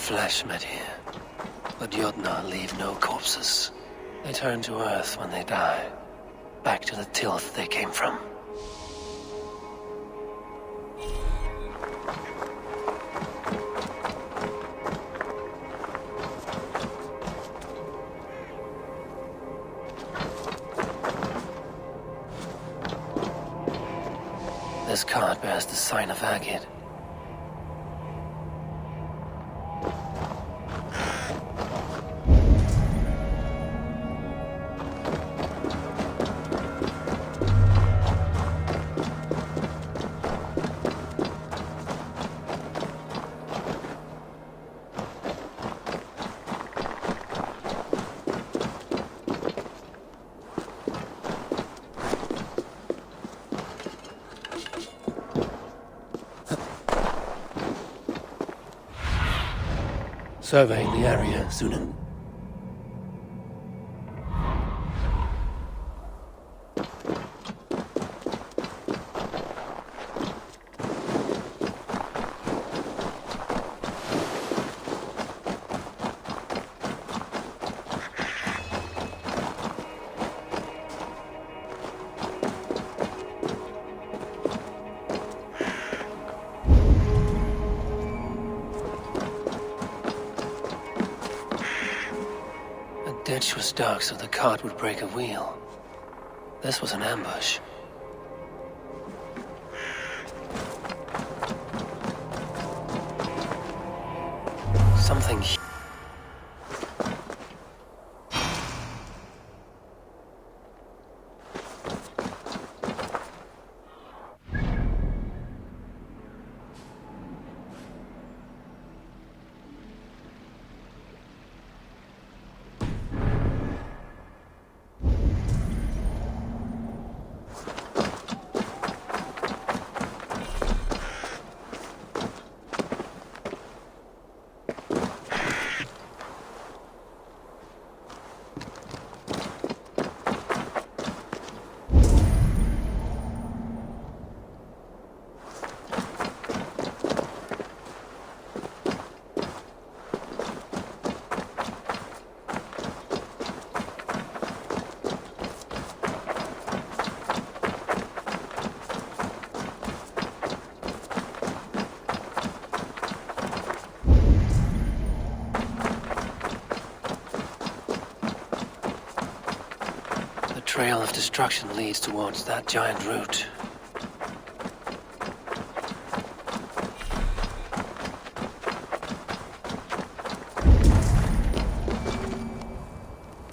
flesh met here, but Jotnar leave no corpses. They turn to earth when they die, back to the tilth they came from. This card bears the sign of Agid. Surveying the area, Sunan. The ditch was dark so the cart would break a wheel. This was an ambush. Something... The trail of destruction leads towards that giant root.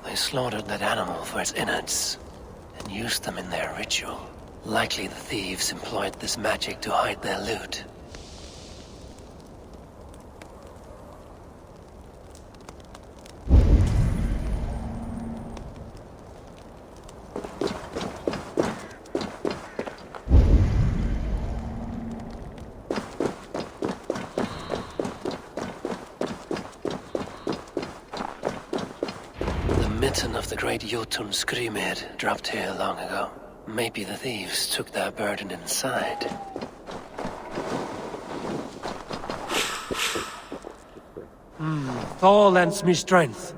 They slaughtered that animal for its innards and used them in their ritual. Likely the thieves employed this magic to hide their loot. The mitten of the great Jotun Skrimir dropped here long ago. Maybe the thieves took their burden inside. Thor lends me strength.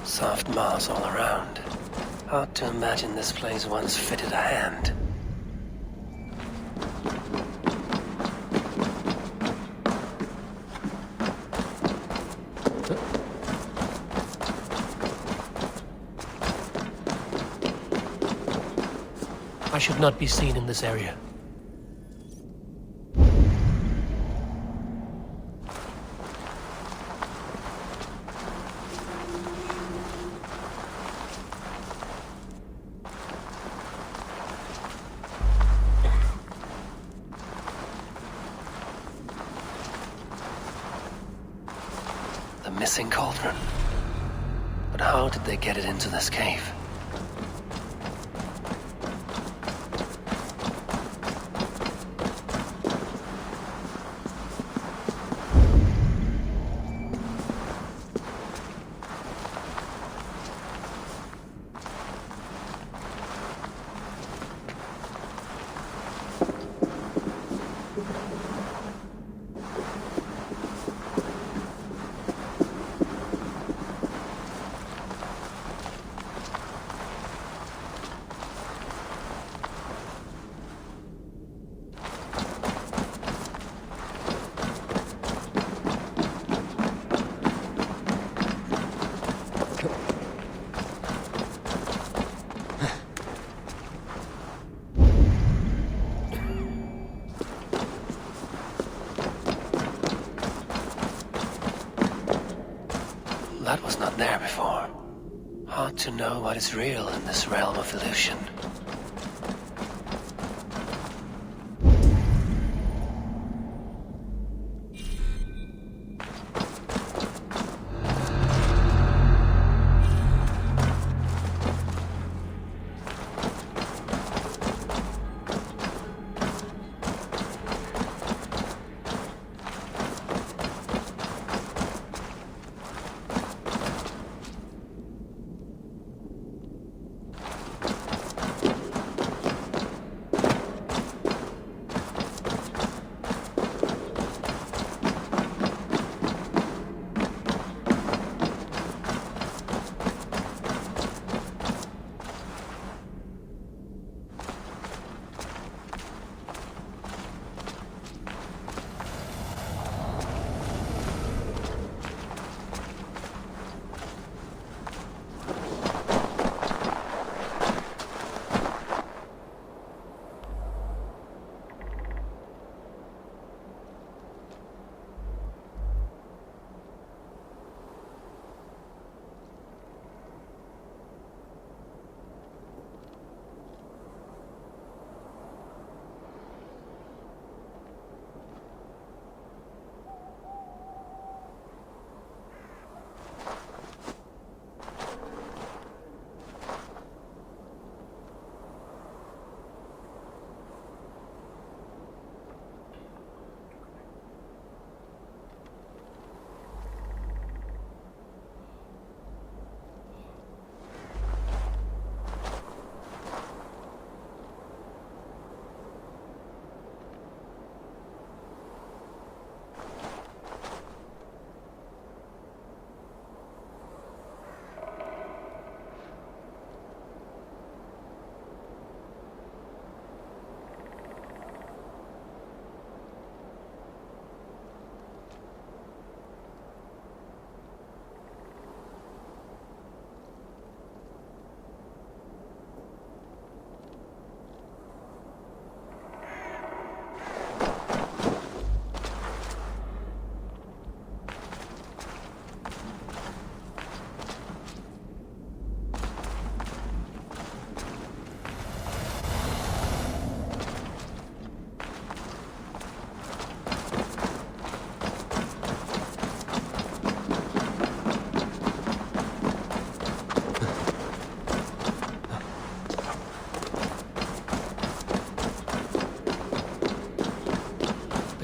Soft moss all around. Hard to imagine this place once fitted a hand. I should not be seen in this area. missing cauldron. But how did they get it into this cave? That was not there before. Hard to know what is real in this realm of illusion.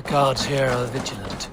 Guards here are vigilant.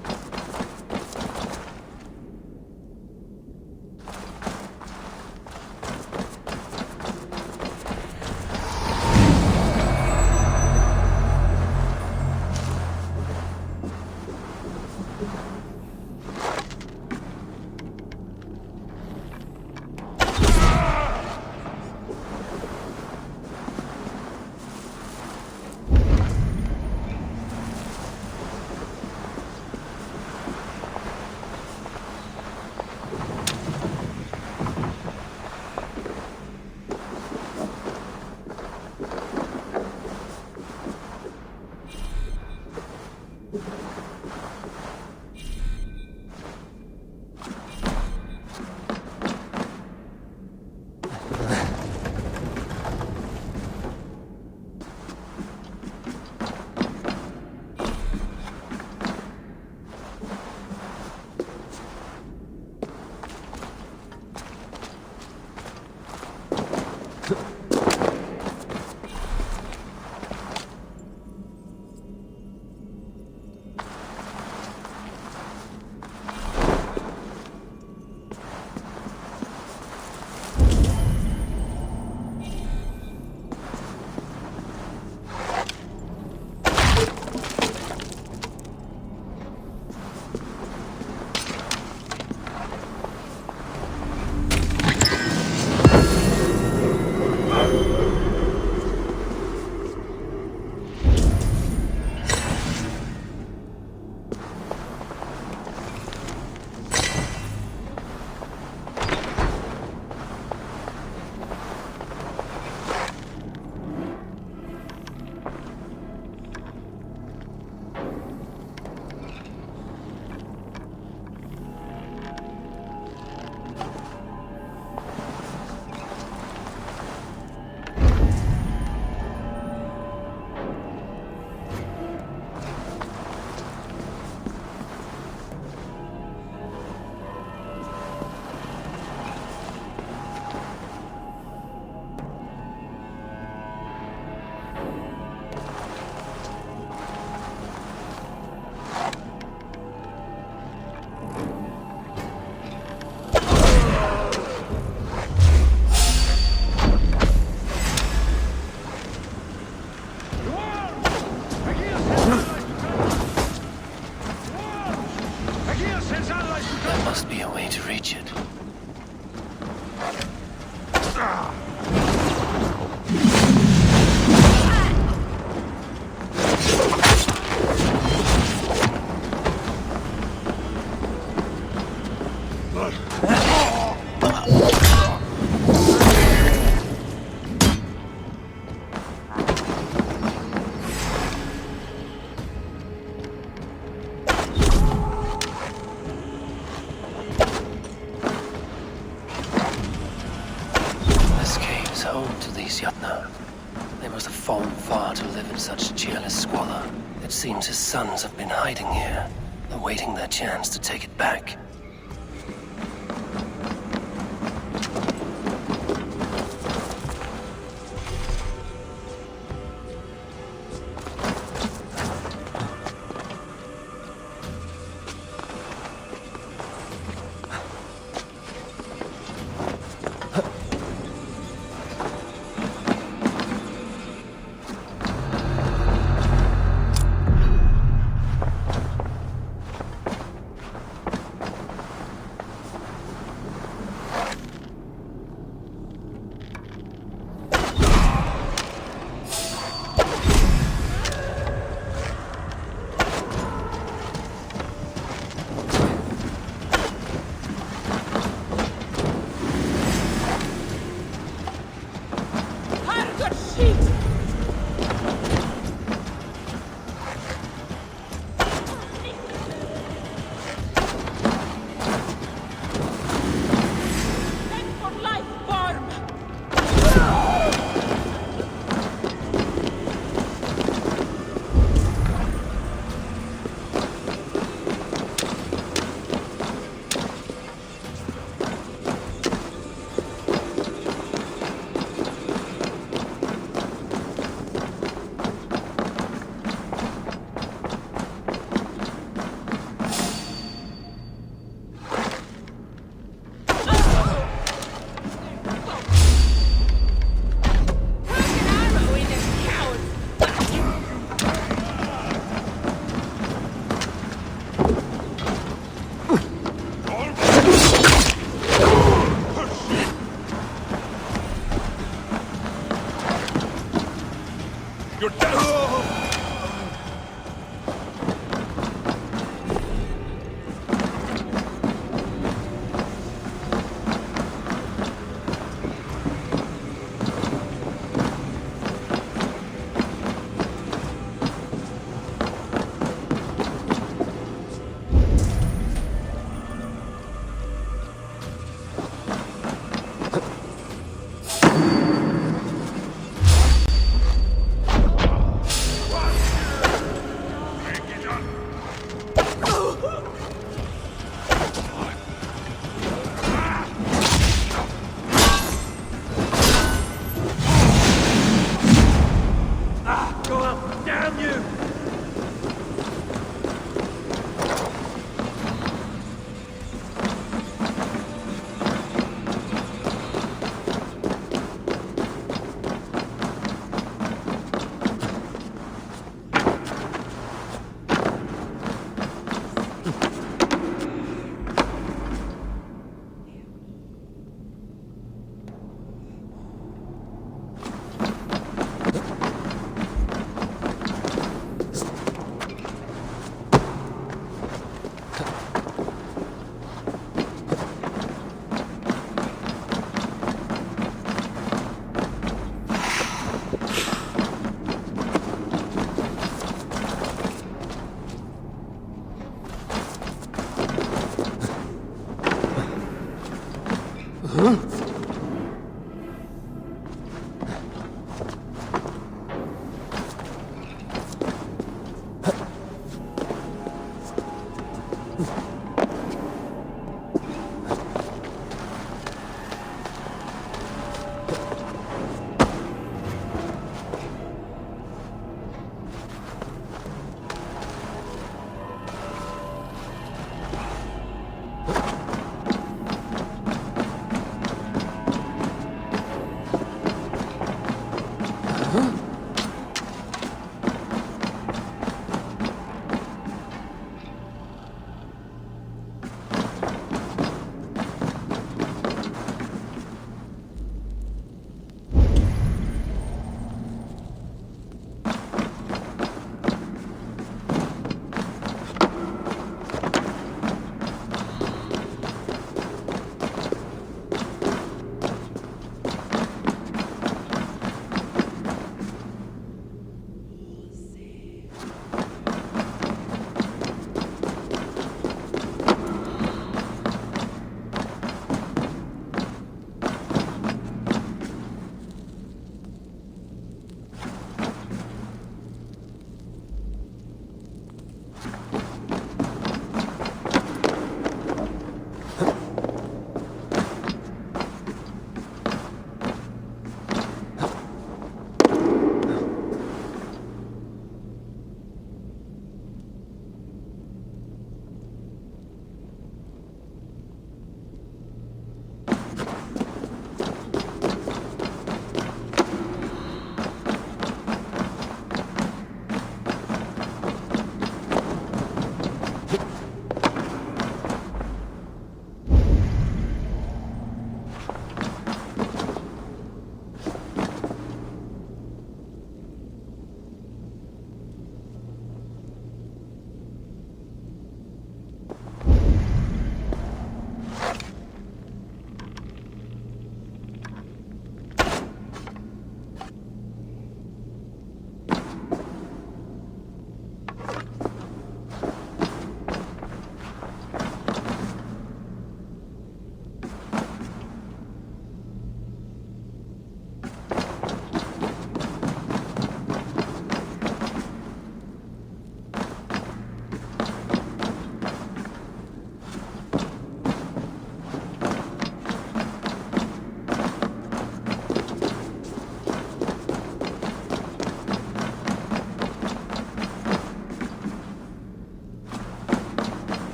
way to reach it. They must have fallen far to live in such cheerless squalor. It seems his sons have been hiding here, awaiting their chance to take it back.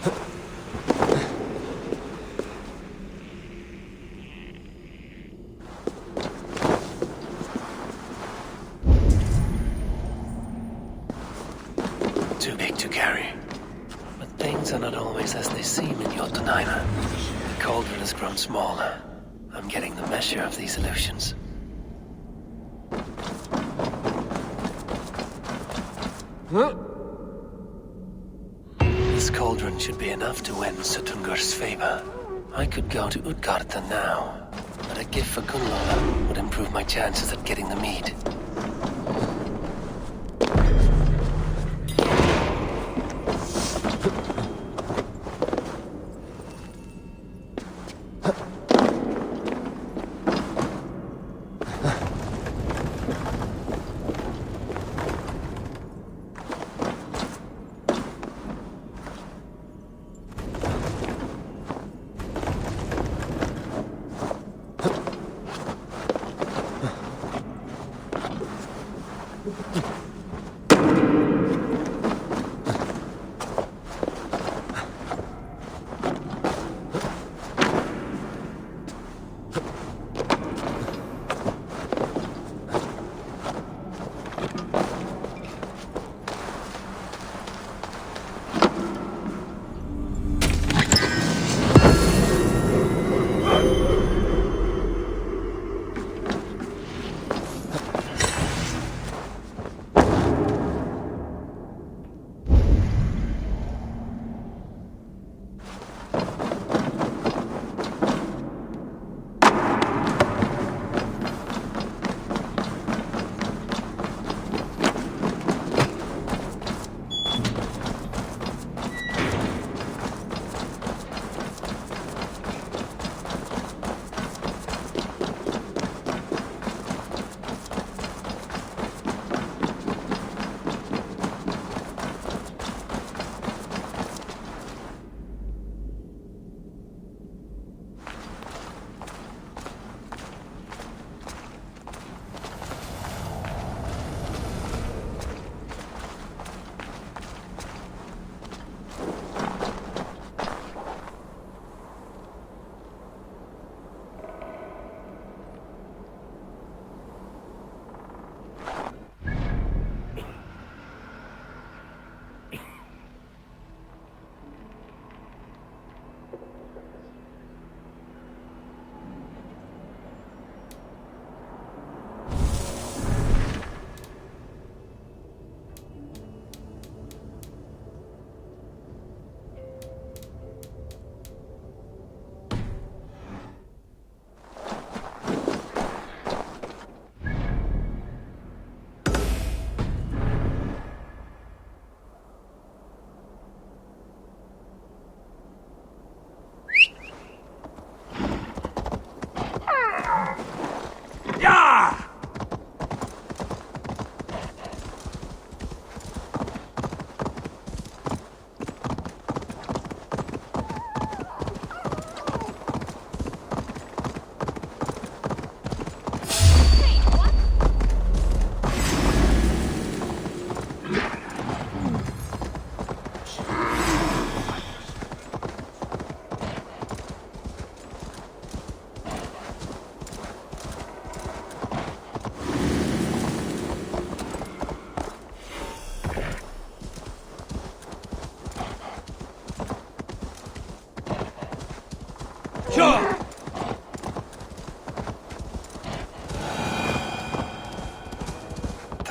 Too big to carry. But things are not always as they seem in Jotunheim. The cauldron has grown smaller. I'm getting the measure of these illusions. This cauldron should be enough to win Sutungur's favor. I could go to Utgarda now, but a gift for Gunnloda would improve my chances at getting the mead.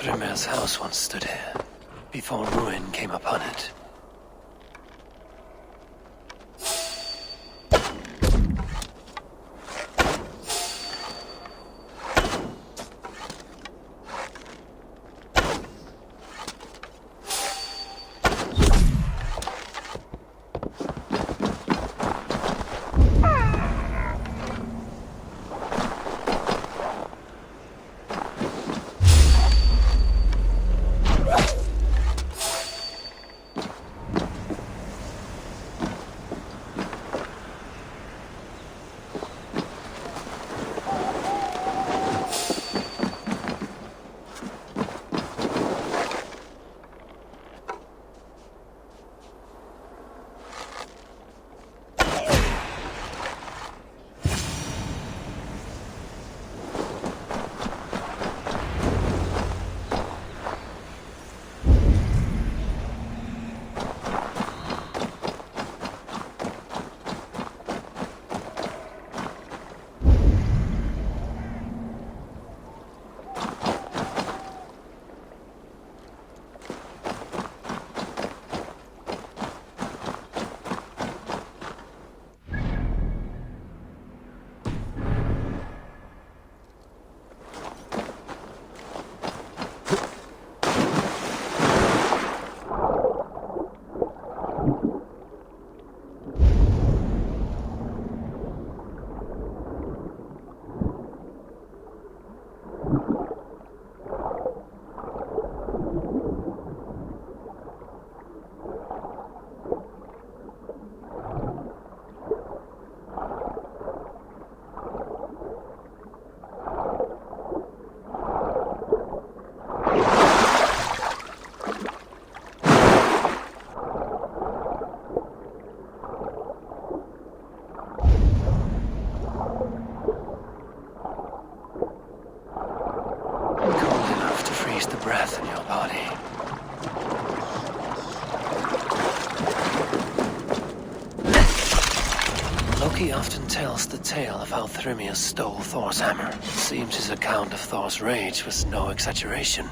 Thrymir's house once stood here, before ruin came upon it. Breath in your body. Loki often tells the tale of how Thrymia stole Thor's hammer. It seems his account of Thor's rage was no exaggeration.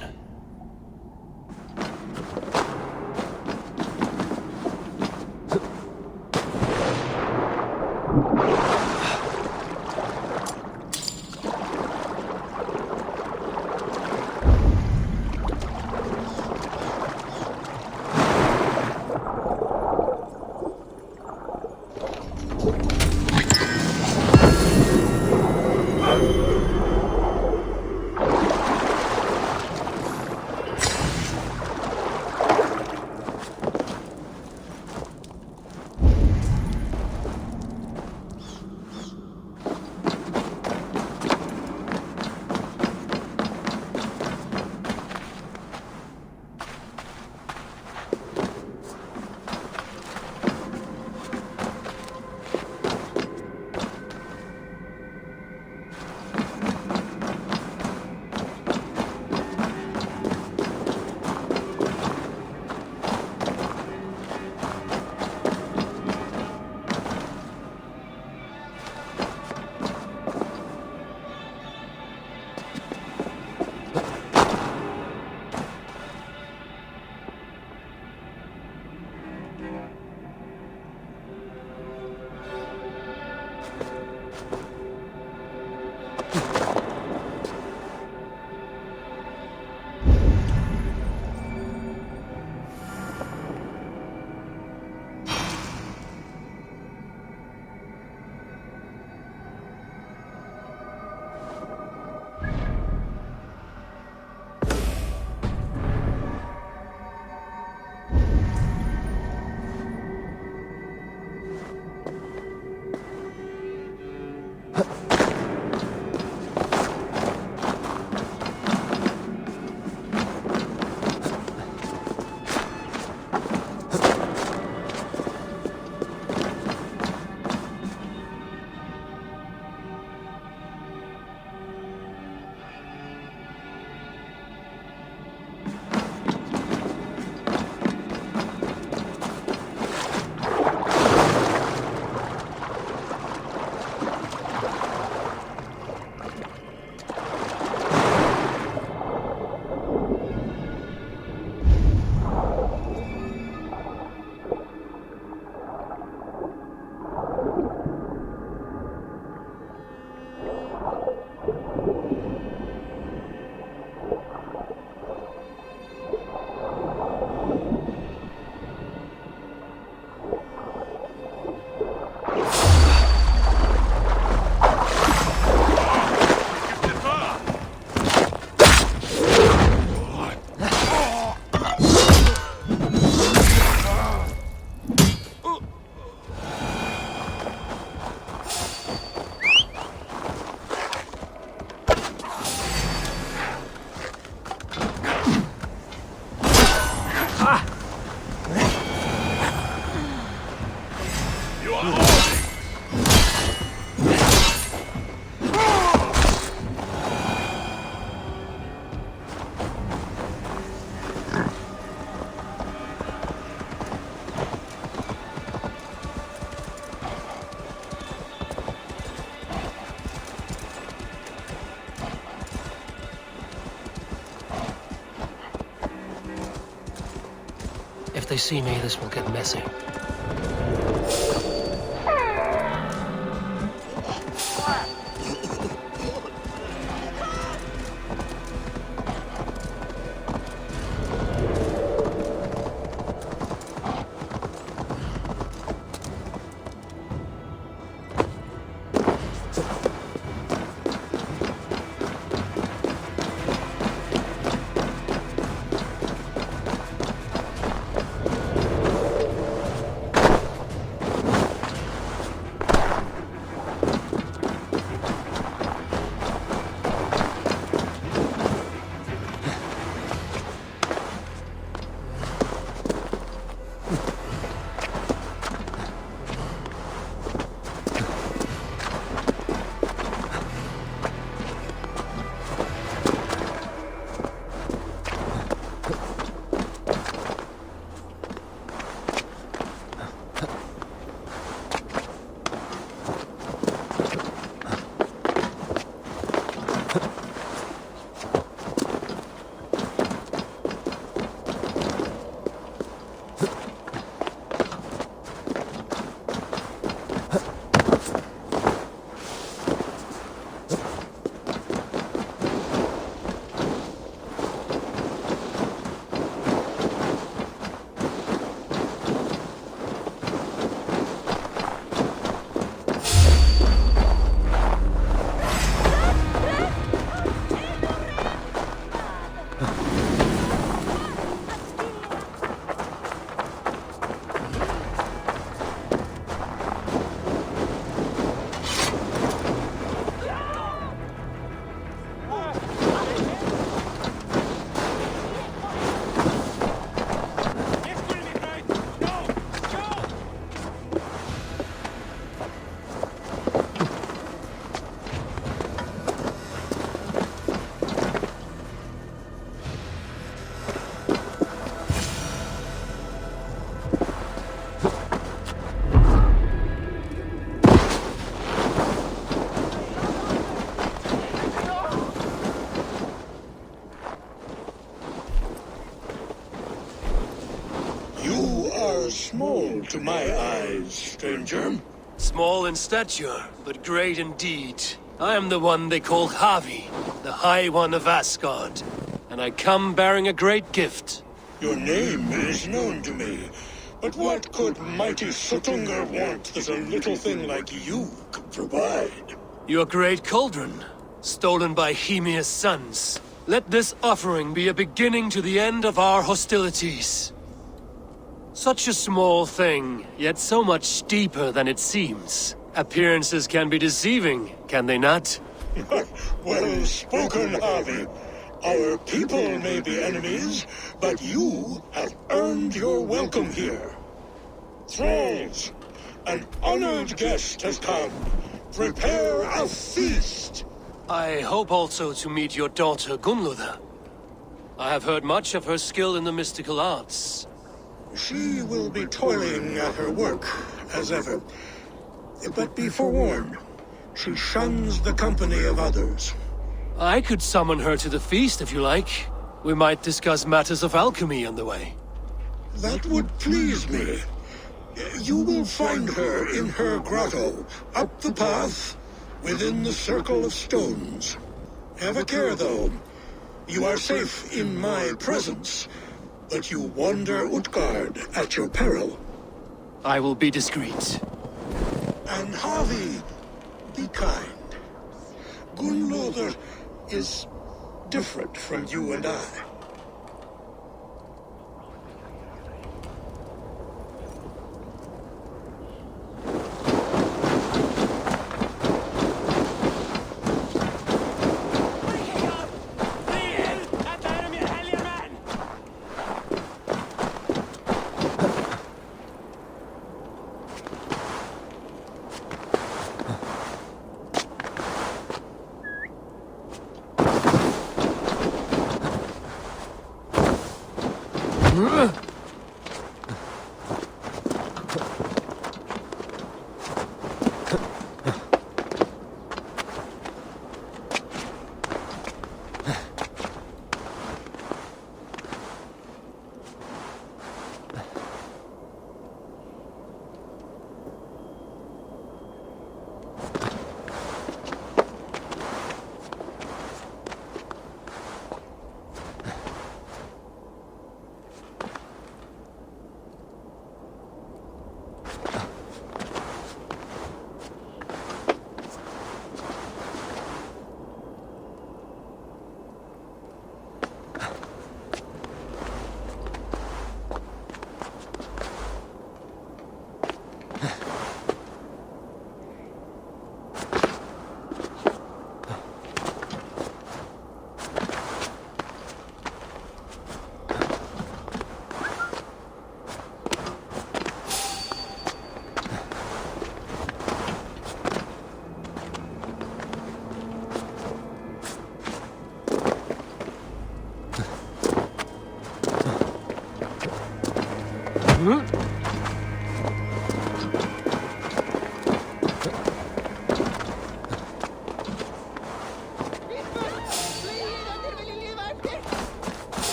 If they see me, this will get messy. to my eyes, stranger. Small in stature, but great in deed. I am the one they call Havi, the High One of Asgard. And I come bearing a great gift. Your name is known to me, but what could mighty Suttungr want that a little thing like you could provide? Your great cauldron, stolen by Hymir's sons. Let this offering be a beginning to the end of our hostilities. Such a small thing, yet so much deeper than it seems. Appearances can be deceiving, can they not? Well spoken, Havi. Our people may be enemies, but you have earned your welcome here. Thralls, an honored guest has come. Prepare a feast! I hope also to meet your daughter Gunnlöda. I have heard much of her skill in the mystical arts. She will be toiling at her work, as ever. But be forewarned, she shuns the company of others. I could summon her to the feast if you like. We might discuss matters of alchemy on the way. That would please me. You will find her in her grotto, up the path, within the circle of stones. Have a care, though. You are safe in my presence, but you wander Utgard at your peril. I will be discreet. And Havi, be kind. Gunnlöda is different from you and I.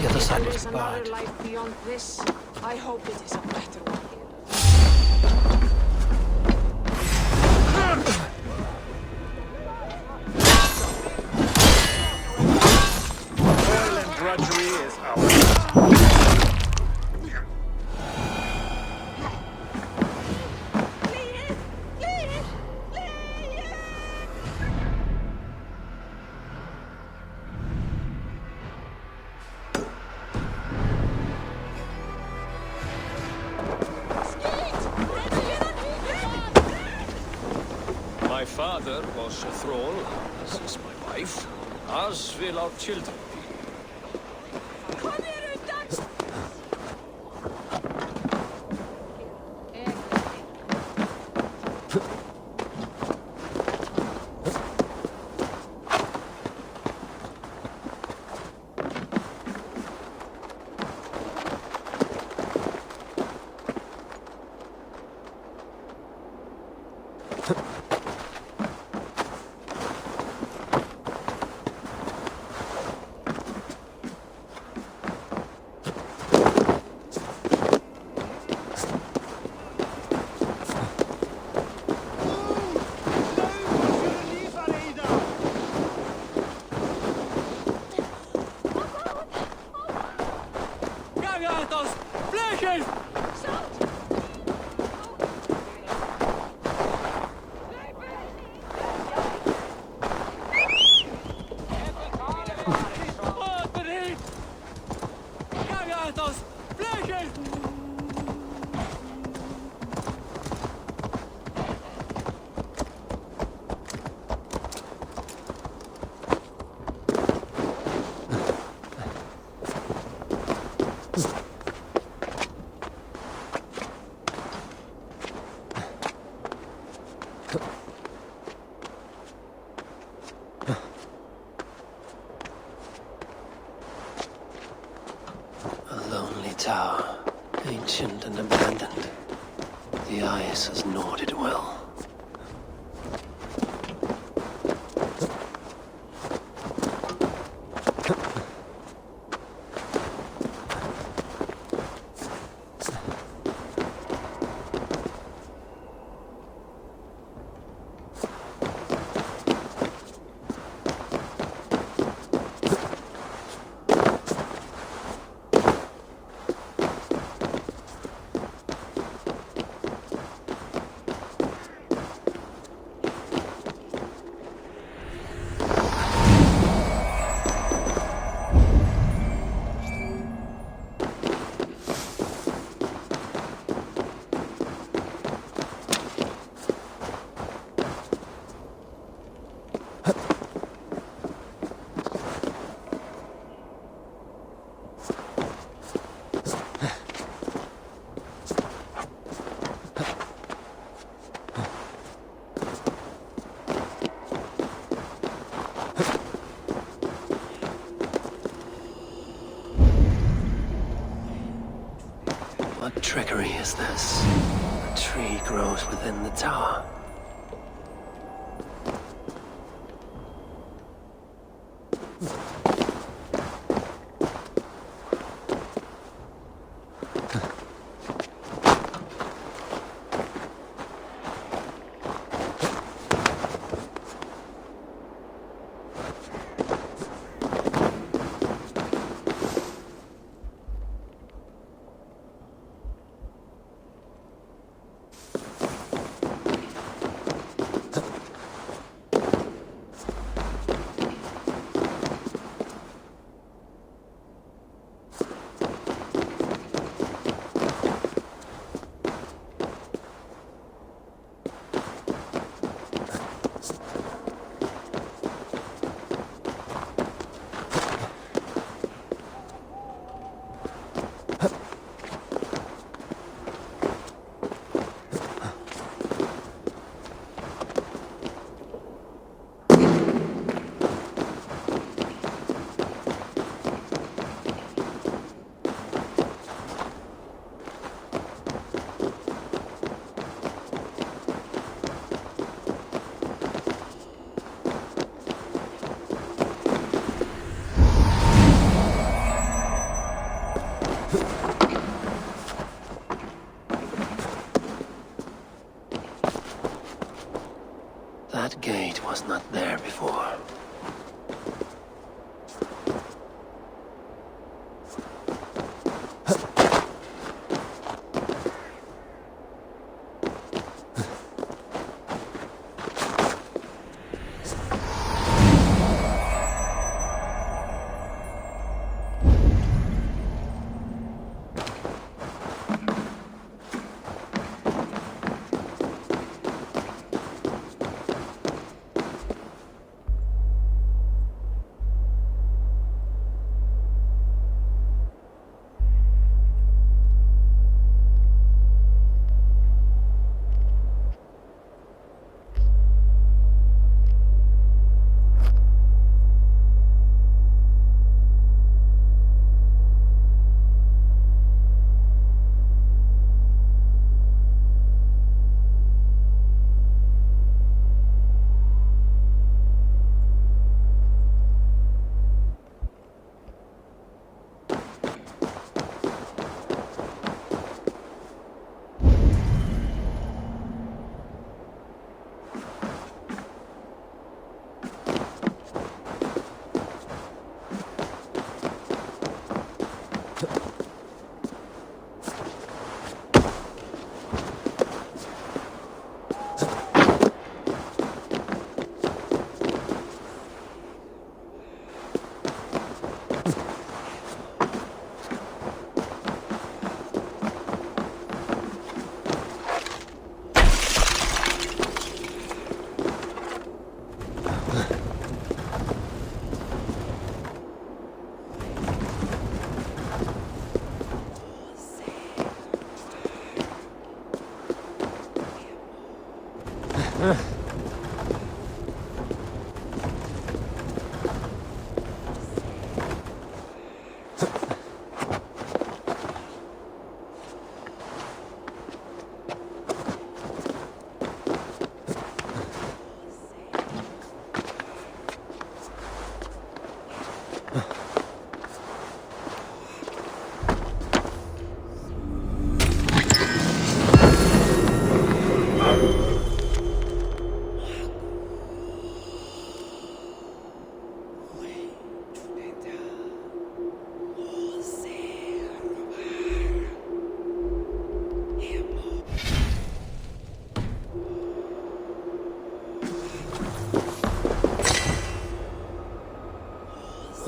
The other side There was is another barred. life beyond this. I hope it is a better one. Toil and drudgery is ours. My father was a thrall, as is my wife, as will our children be. The ice has gnawed it well. What trickery is this? A tree grows within the tower. That gate was not there before.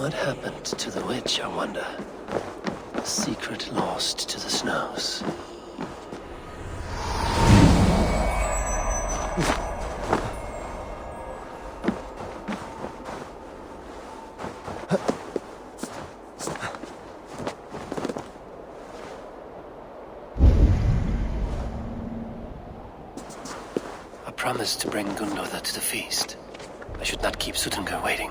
What happened to the witch, I wonder? A secret lost to the snows. I promised to bring Gundother to the feast. I should not keep Suttungr waiting.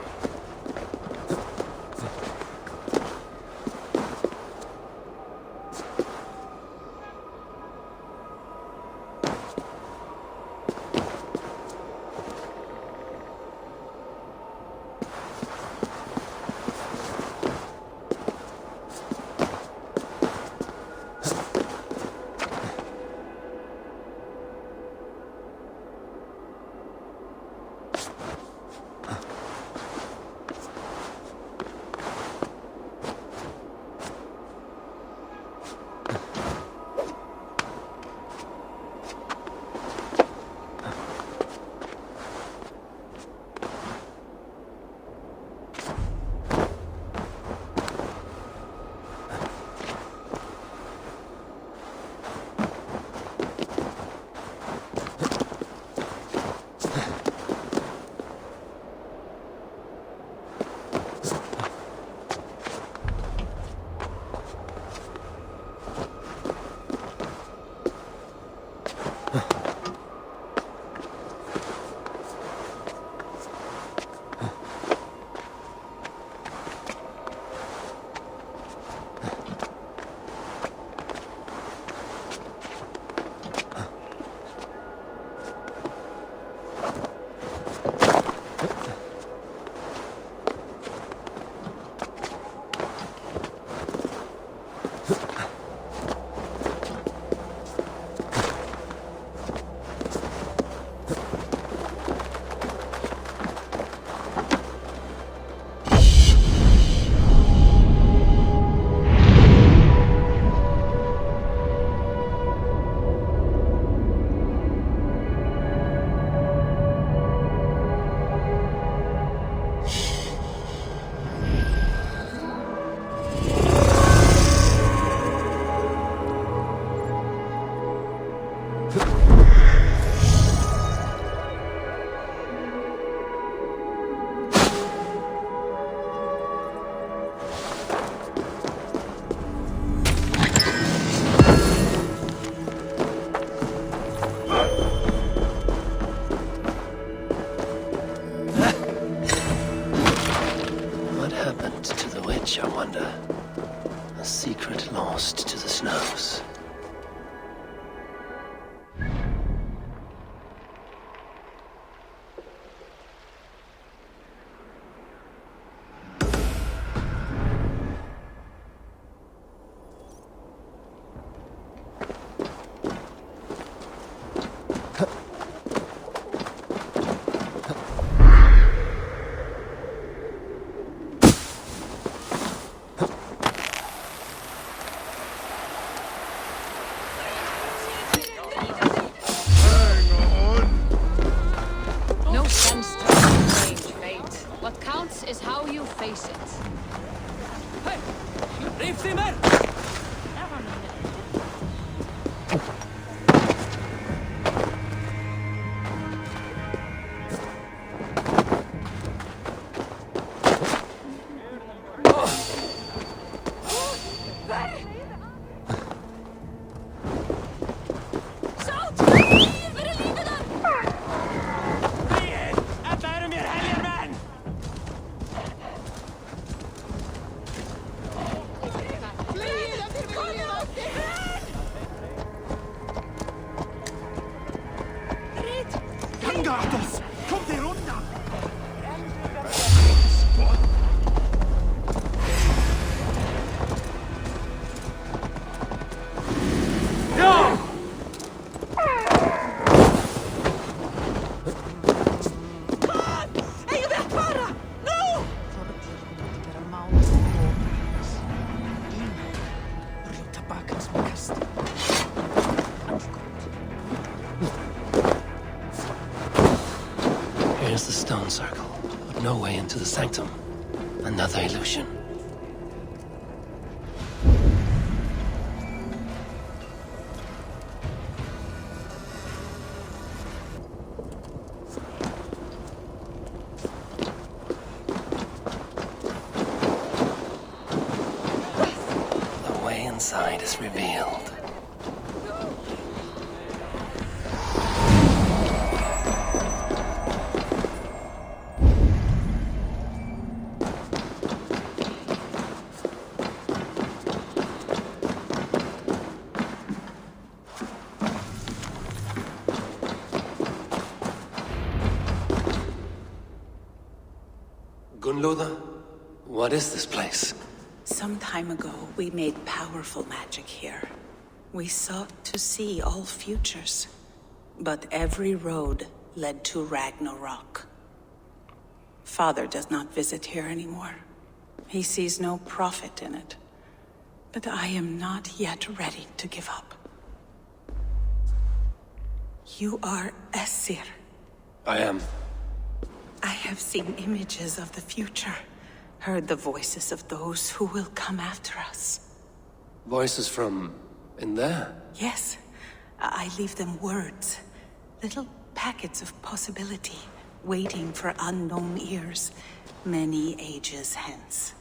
I wonder. A secret lost to the snows. Is how you face it. Hey! Riv timmer! Here's the stone circle, but no way into the sanctum. Another illusion. The way inside is revealed. Gunloda, what is this place? Some time ago, we made powerful magic here. We sought to see all futures. But every road led to Ragnarok. Father does not visit here anymore. He sees no profit in it. But I am not yet ready to give up. You are Esir. I am. I have seen images of the future, heard the voices of those who will come after us. Voices from in there? Yes, I leave them words, little packets of possibility, waiting for unknown ears, many ages hence.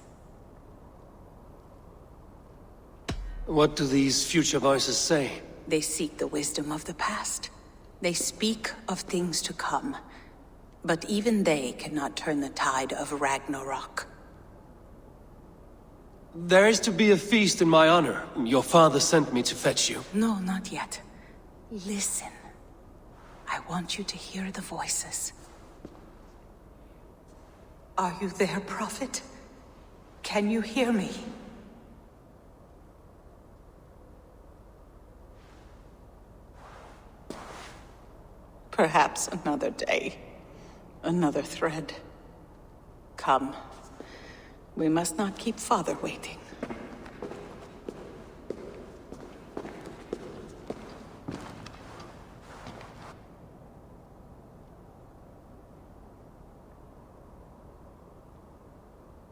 What do these future voices say? They seek the wisdom of the past. They speak of things to come. But even they cannot turn the tide of Ragnarok. There is to be a feast in my honor. Your father sent me to fetch you. No, not yet. Listen. I want you to hear the voices. Are you there, Prophet? Can you hear me? Perhaps another day. Another thread. Come. We must not keep Father waiting.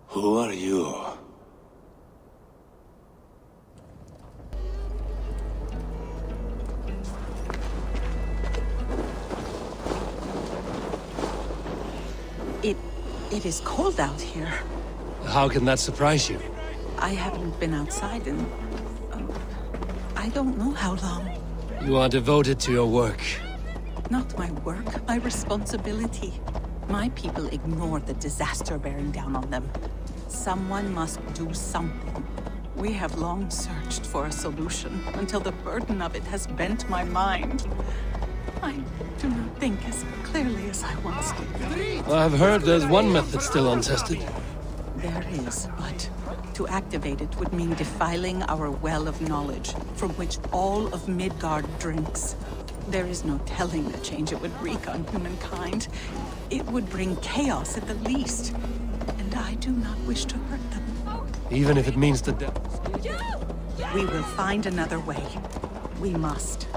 Who are you? It is cold out here. How can that surprise you? I haven't been outside in... I don't know how long. You are devoted to your work. Not my work, my responsibility. My people ignore the disaster bearing down on them. Someone must do something. We have long searched for a solution, until the burden of it has bent my mind. I do not think as clearly as I once did. I've heard there's one method still untested. There is, but to activate it would mean defiling our well of knowledge, from which all of Midgard drinks. There is no telling the change it would wreak on humankind. It would bring chaos at the least, and I do not wish to hurt them. Even if it means the death. We will find another way. We must.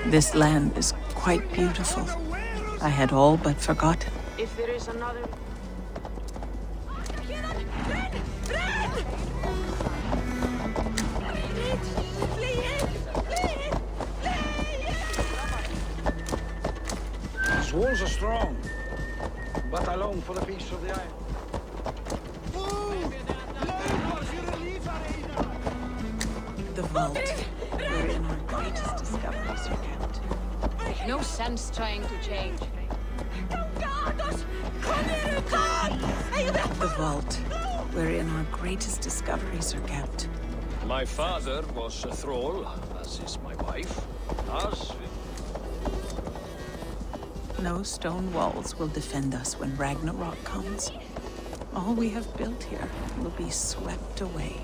This land is quite beautiful. I had all but forgotten. If there is another... These walls are strong, but I long for the peace of the island. The vault, wherein our greatest discoveries are kept. No sense trying to change. The vault, wherein our greatest discoveries are kept. My father was a thrall, as is my wife. As No stone walls will defend us when Ragnarok comes. All we have built here will be swept away.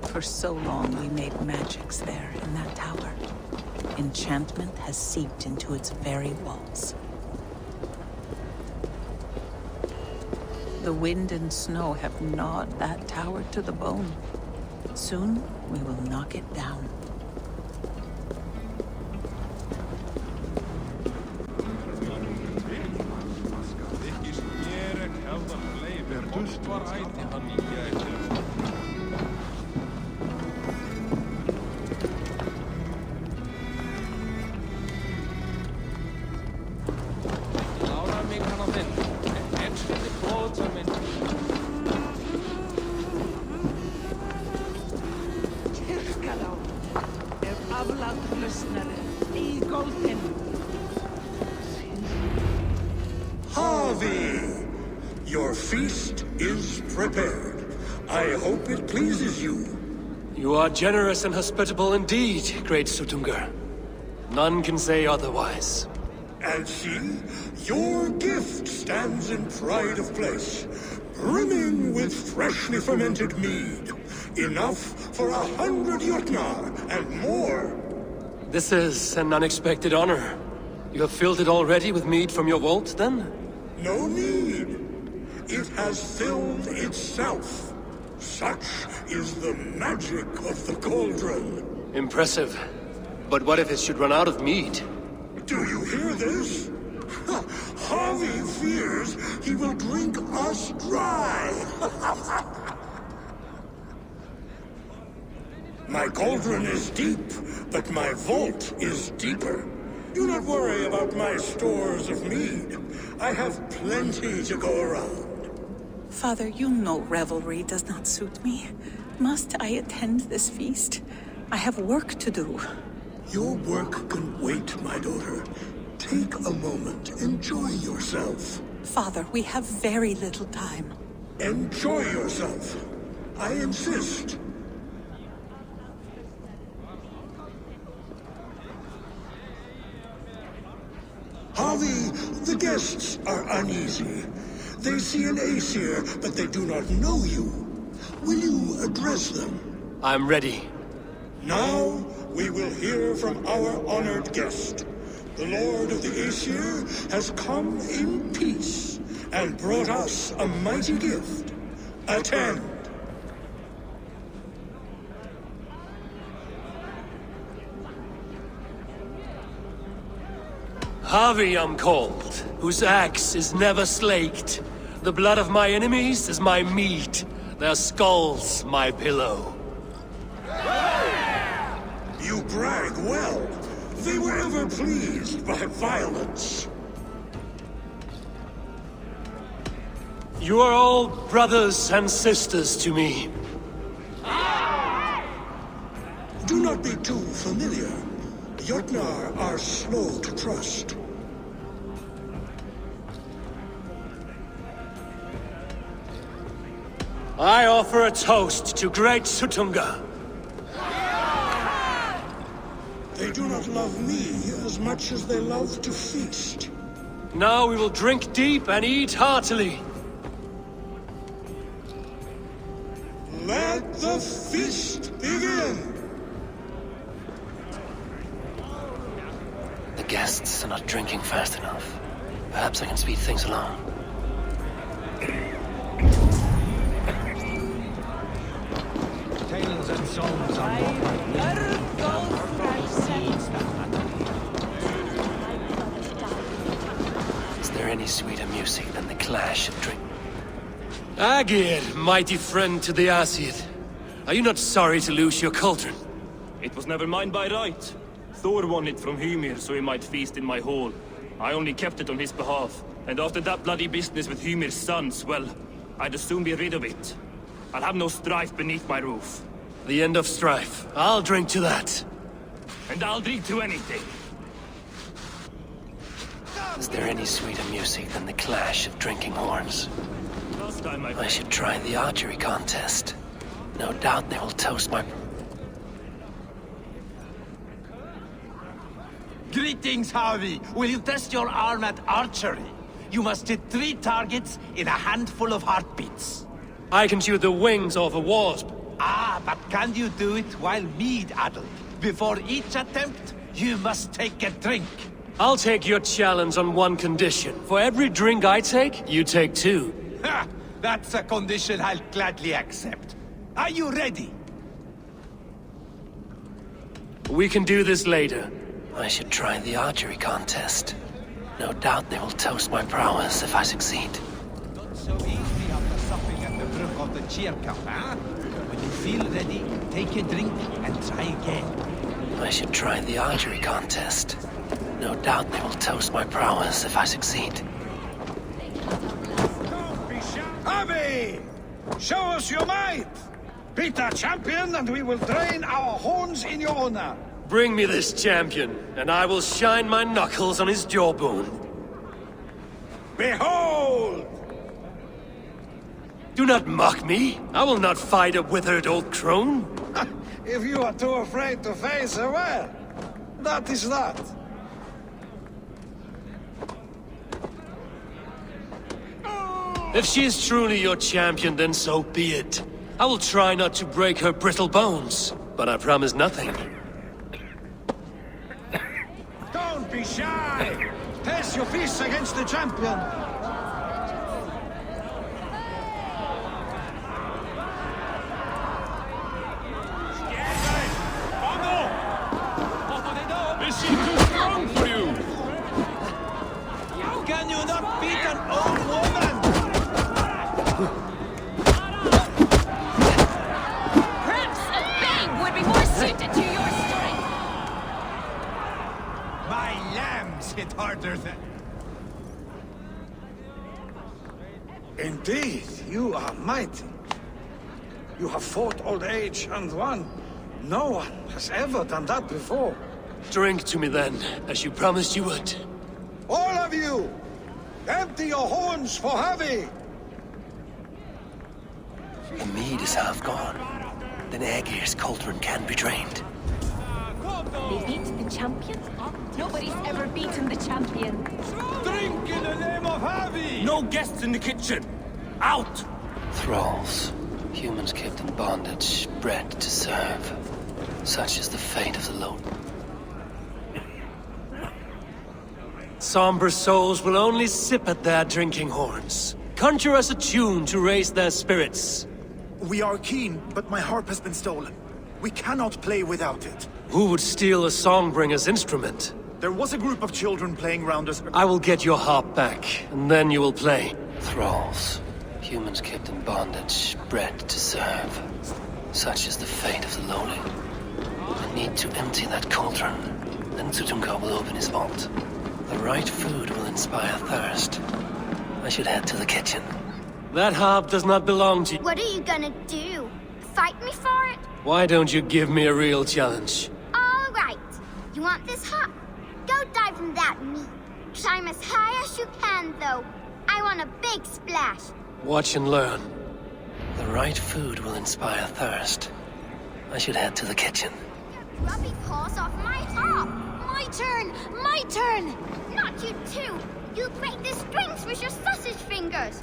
For so long we made magics there in that tower. Enchantment has seeped into its very walls. The wind and snow have gnawed that tower to the bone. Soon, we will knock it down. Harvey! Your feast is prepared. I hope it pleases you. You are generous and hospitable indeed, great Sutungur. None can say otherwise. And see, your gift stands in pride of place, brimming with freshly fermented mead. Enough for 100 Jotnar and more. This is an unexpected honor. You have filled it already with mead from your vault, then? No need. It has filled itself. Such is the magic of the cauldron. Impressive. But what if it should run out of mead? Do you hear this? Harvey fears he will drink us dry. My cauldron is deep, but my vault is deeper. Do not worry about my stores of mead. I have plenty to go around. Father, you know revelry does not suit me. Must I attend this feast? I have work to do. Your work can wait, my daughter. Take a moment. Enjoy yourself. Father, we have very little time. Enjoy yourself. I insist. Harvey, the guests are uneasy. They see an Aesir, but they do not know you. Will you address them? I'm ready. Now, we will hear from our honored guest. The Lord of the Aesir has come in peace and brought us a mighty gift. Attend. Harvey I'm called, whose axe is never slaked. The blood of my enemies is my meat, their skulls my pillow. You brag well. They were ever pleased by violence. You are all brothers and sisters to me. Do not be too familiar. Jotnar are slow to trust. I offer a toast to great Sutunga. They do not love me as much as they love to feast. Now we will drink deep and eat heartily. Let the feast begin! The guests are not drinking fast enough. Perhaps I can speed things along. Tales and songs are Is there any sweeter music than the clash of drink? Agir, mighty friend to the Aesir. Are you not sorry to lose your cauldron? It was never mine by right. Thor won it from Hymir so he might feast in my hall. I only kept it on his behalf. And after that bloody business with Hymir's sons, well, I'd as soon be rid of it. I'll have no strife beneath my roof. The end of strife. I'll drink to that. And I'll drink to anything. Is there any sweeter music than the clash of drinking horns? Last time I should try the archery contest. No doubt they will toast my... Greetings, Harvey. Will you test your arm at archery? You must hit 3 targets in a handful of heartbeats. I can shoot the wings off a wasp. Ah, but can you do it while mead-addled? Before each attempt, you must take a drink. I'll take your challenge on one condition. For every drink I take, you take 2. Ha! That's a condition I'll gladly accept. Are you ready? We can do this later. I should try the archery contest. No doubt they will toast my prowess if I succeed. Not so easy after supping at the brook of the cheer cup, huh? When you feel ready, take a drink and try again. I should try the archery contest. No doubt they will toast my prowess if I succeed. Harvey! Show us your might! Beat our champion and we will drain our horns in your honor. Bring me this champion, and I will shine my knuckles on his jawbone. Behold! Do not mock me. I will not fight a withered old crone. If you are too afraid to face her, well, that is that. If she is truly your champion, then so be it. I will try not to break her brittle bones, but I promise nothing. Don't be shy! Test your fists against the champion. Is she too strong for you? How can you not beat an old woman? Perhaps a babe would be more suited to your strength. My lambs hit harder than... Indeed, you are mighty. You have fought old age and won. No one has ever done that before. Drink to me then, as you promised you would. All of you! Empty your horns for Harvey! The mead is half gone. Then Aegir's cauldron can be drained. They beat the champion? Nobody's ever beaten the champion. Drink in the name of Harvey! No guests in the kitchen! Out! Thralls. Humans kept in bondage, bred to serve. Such is the fate of the lowly. Somber souls will only sip at their drinking horns. Conjure us a tune to raise their spirits. We are keen, but my harp has been stolen. We cannot play without it. Who would steal a songbringer's instrument? There was a group of children playing round us. I will get your harp back, and then you will play. Thralls. Humans kept in bondage, bred to serve. Such is the fate of the lowly. I need to empty that cauldron. Then Tutunka will open his vault. The right food will inspire thirst. I should head to the kitchen. That harp does not belong to you. What are you gonna do? Fight me for it? Why don't you give me a real challenge? All right. You want this harp? Go dive in that meat. Climb as high as you can, though. I want a big splash. Watch and learn. The right food will inspire thirst. I should head to the kitchen. Grubby paws off my harp. My turn! My turn! Not you too! You'll break the strings with your sausage fingers!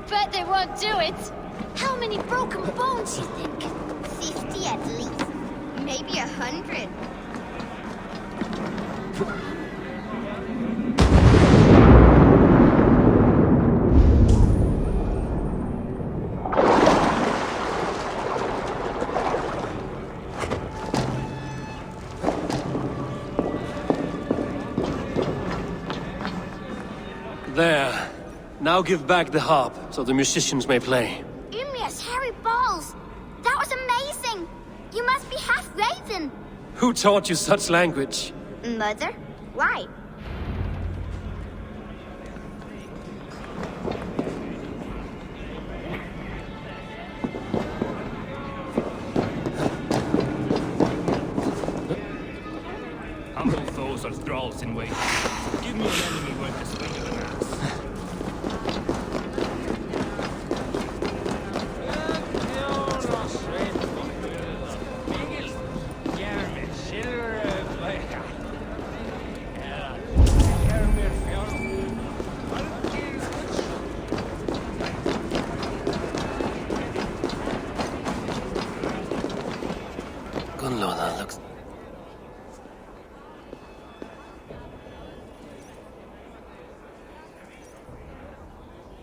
Bet they won't do it. How many broken bones, you think? 50 at least. Maybe 100. There. Now give back the harp, so the musicians may play. Ymria's hairy balls! That was amazing! You must be half raven! Who taught you such language? Mother? Why? Humble foes are thralls in waiting. Give me an enemy worth the swing of an axe. Gunloda looks...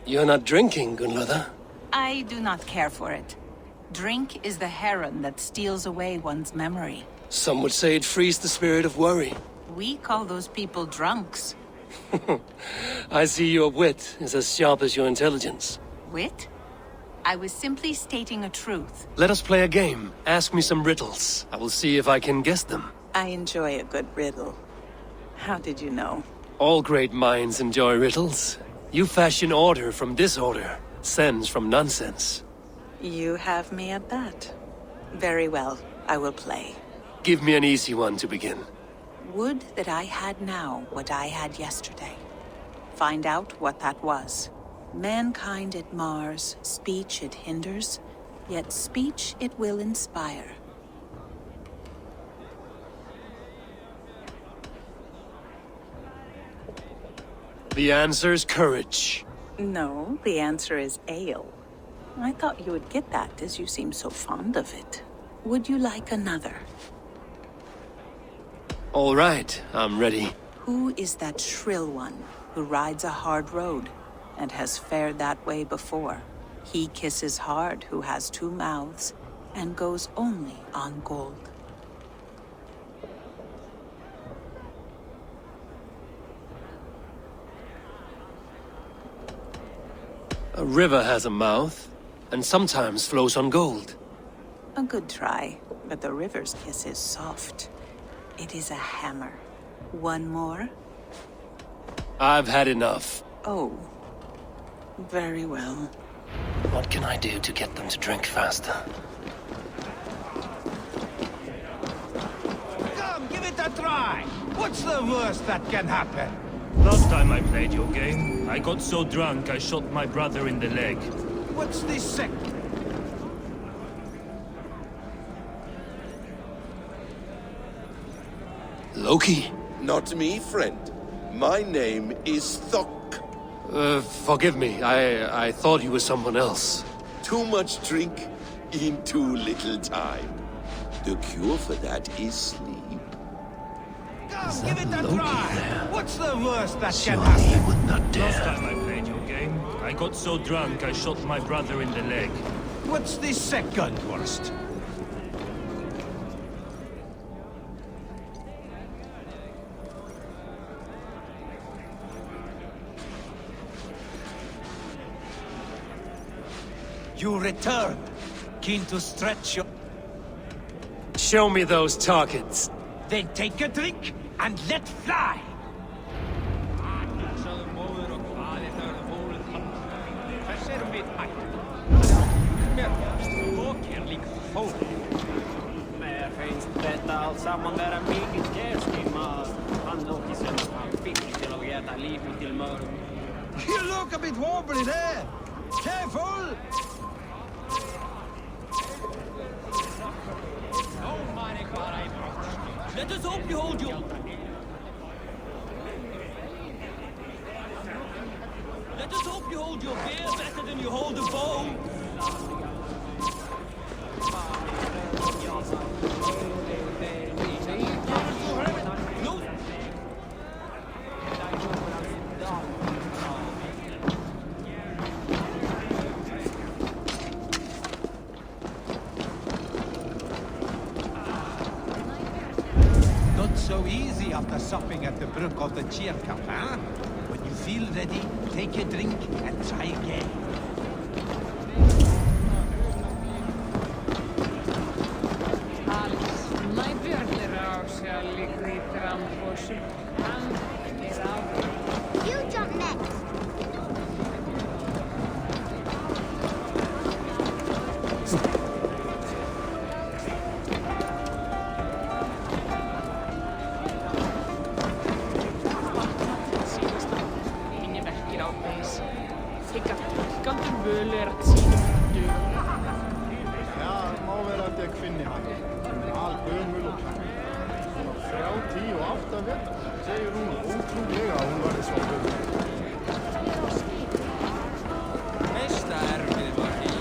You're not drinking, Gunlother? I do not care for it. Drink is the heron that steals away one's memory. Some would say it frees the spirit of worry. We call those people drunks. I see your wit is as sharp as your intelligence. Wit? I was simply stating a truth. Let us play a game. Ask me some riddles. I will see if I can guess them. I enjoy a good riddle. How did you know? All great minds enjoy riddles. You fashion order from disorder, sense from nonsense. You have me at that. Very well, I will play. Give me an easy one to begin. Would that I had now what I had yesterday. Find out what that was. Mankind it mars, speech it hinders, yet speech it will inspire. The answer's courage. No, the answer is ale. I thought you would get that, as you seem so fond of it. Would you like another? All right, I'm ready. Who is that shrill one who rides a hard road and has fared that way before? He kisses hard who has two mouths and goes only on gold. A river has a mouth, and sometimes flows on gold. A good try, but the river's kiss is soft. It is a hammer. One more? I've had enough. Oh. Very well. What can I do to get them to drink faster? Come, give it a try! What's the worst that can happen? Last time I played your game, I got so drunk I shot my brother in the leg. What's this second? Loki? Not me, friend. My name is Thok. Forgive me. I thought you were someone else. Too much drink in too little time. The cure for that is sleep. Come, give it a try! What's the worst that can Surely happen? you would not dare. Last time I played your game, I got so drunk I shot my brother in the leg. What's the second worst? You return, keen to stretch your... Show me those targets. Then take a drink and let fly! Mer finns detta allsamman där en Vikings gästtimmar. Han Loki sen han fick till att äta livet till mörk. You look a bit wobbly there! Careful! Let us hope you hold your... Let us hope you hold your beer better than you hold a bow. No. Not so easy after supping at the brook of the cheer cup, huh? When you feel ready, take a drink and try again. You jump next. Ja, má vera að ég finni hann. Hún er algömul og klæð. Hún var 38 vetra. Segir hún ótrúlega að hún var svo gömul. Mesta erfið var í...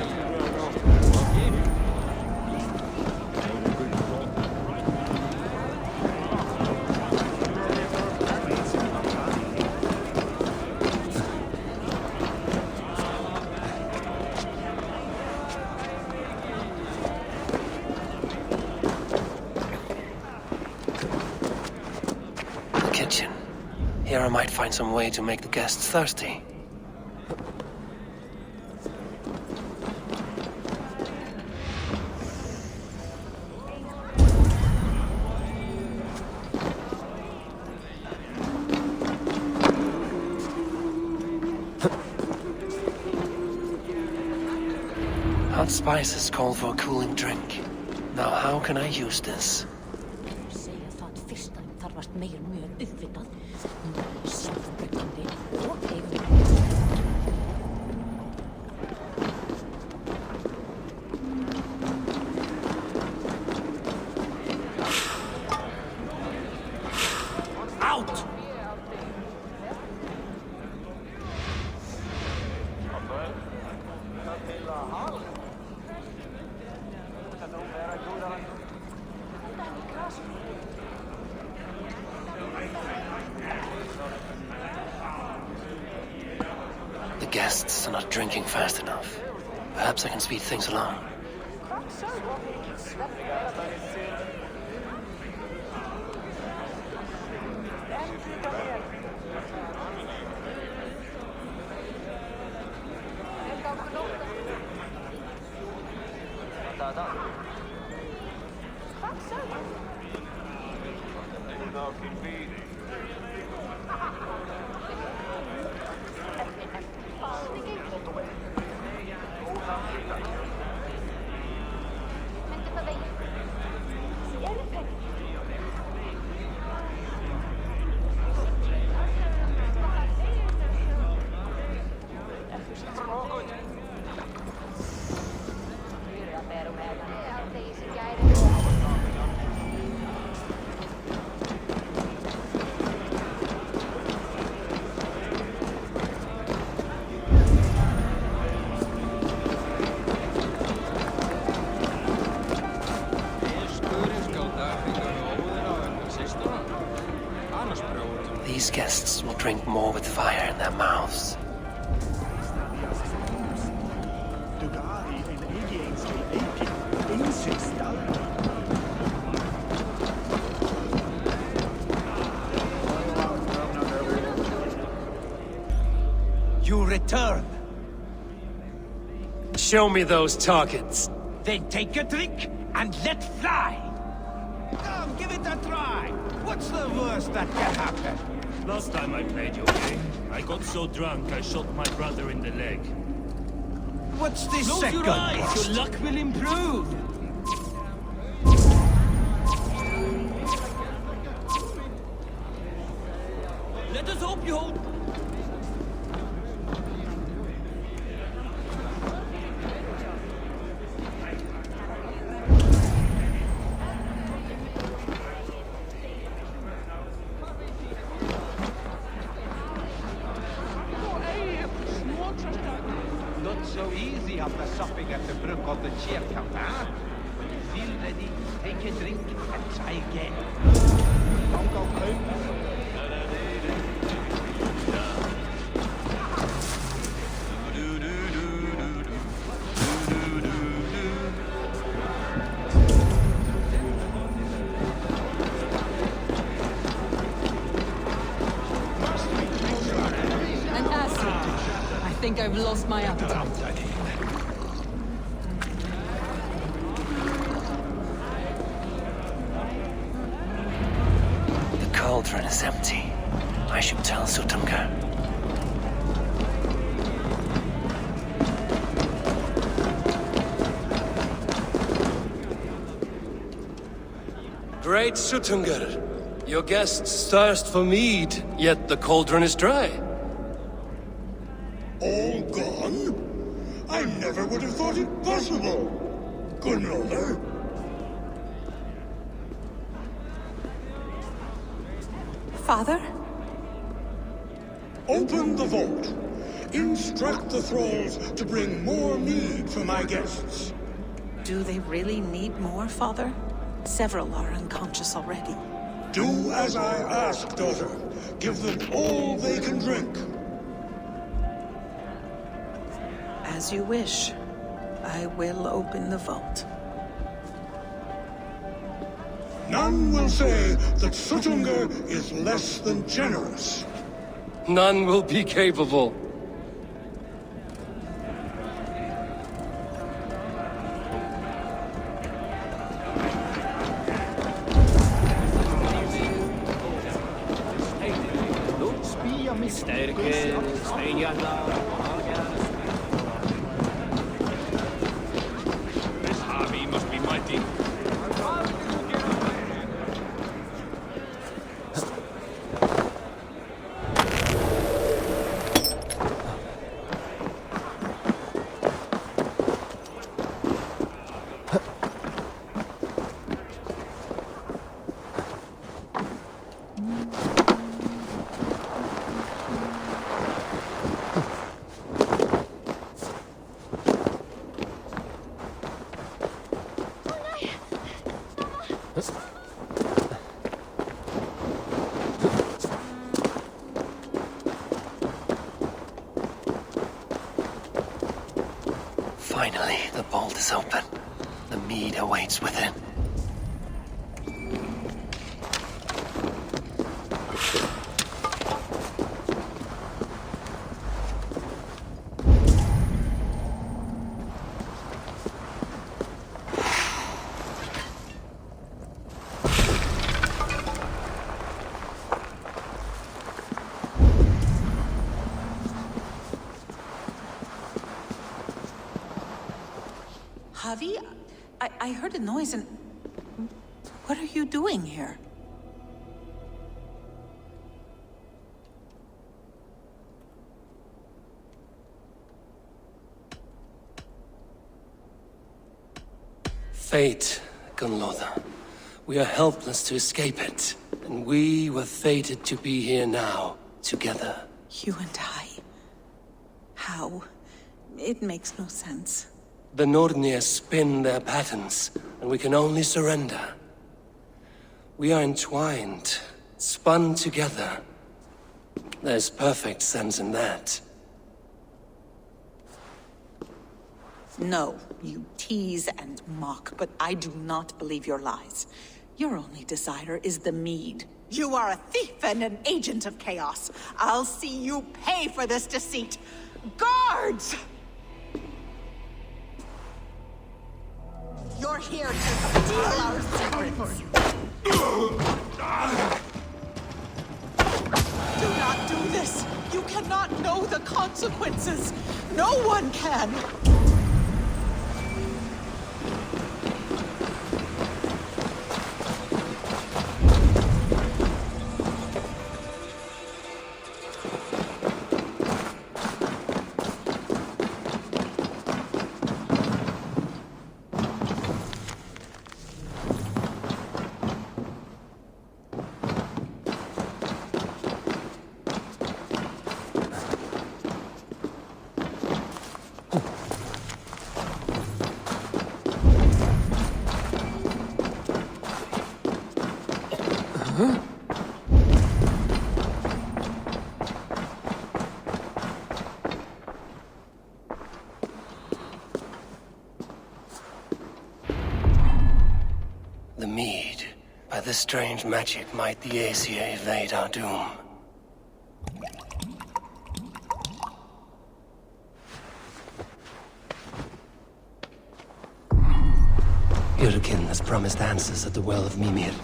Here I might find some way to make the guests thirsty. Hot spices call for a cooling drink. Now how can I use this? Out! The guests are not drinking fast enough. Perhaps I can speed things along. These guests will drink more with fire in their mouths. You return. Show me those targets. Then take a drink and let fly. Come, give it a try. What's the worst that can happen? Last time I played your game, I got so drunk I shot my brother in the leg. What's this Close second your eyes, worst? your luck will improve! Let us hope you hold... Not so easy after supping at the brook of the chair counter, huh? Feel ready, take a drink, and try again. An acid. I think I've lost my appetite. The cauldron is empty. I should tell Sutunga. Great Sutunga. Your guests thirst for mead, yet the cauldron is dry. All gone? I never would have thought it possible. Gunnar. Father? Open the vault. Instruct the thralls to bring more mead for my guests. Do they really need more, Father? Several are unconscious already. Do as I ask, daughter. Give them all they can drink. As you wish. I will open the vault. None will say that Sutunga is less than generous. None will be capable. Sterke, steenjagler. This army must be mighty. Finally, the bolt is open. The mead awaits within. Javi, I heard a noise and... What are you doing here? Fate, Gunlotha. We are helpless to escape it. And we were fated to be here now, together. You and I. How? It makes no sense. The Nordnir spin their patterns, and we can only surrender. We are entwined, spun together. There's perfect sense in that. No, you tease and mock, but I do not believe your lies. Your only desire is the mead. You are a thief and an agent of chaos. I'll see you pay for this deceit. Guards! You're here to steal our secrets. Do not do this. You cannot know the consequences. No one can. The mead. By this strange magic might the Aesir evade our doom. Jurgen has promised answers at the Well of Mimir.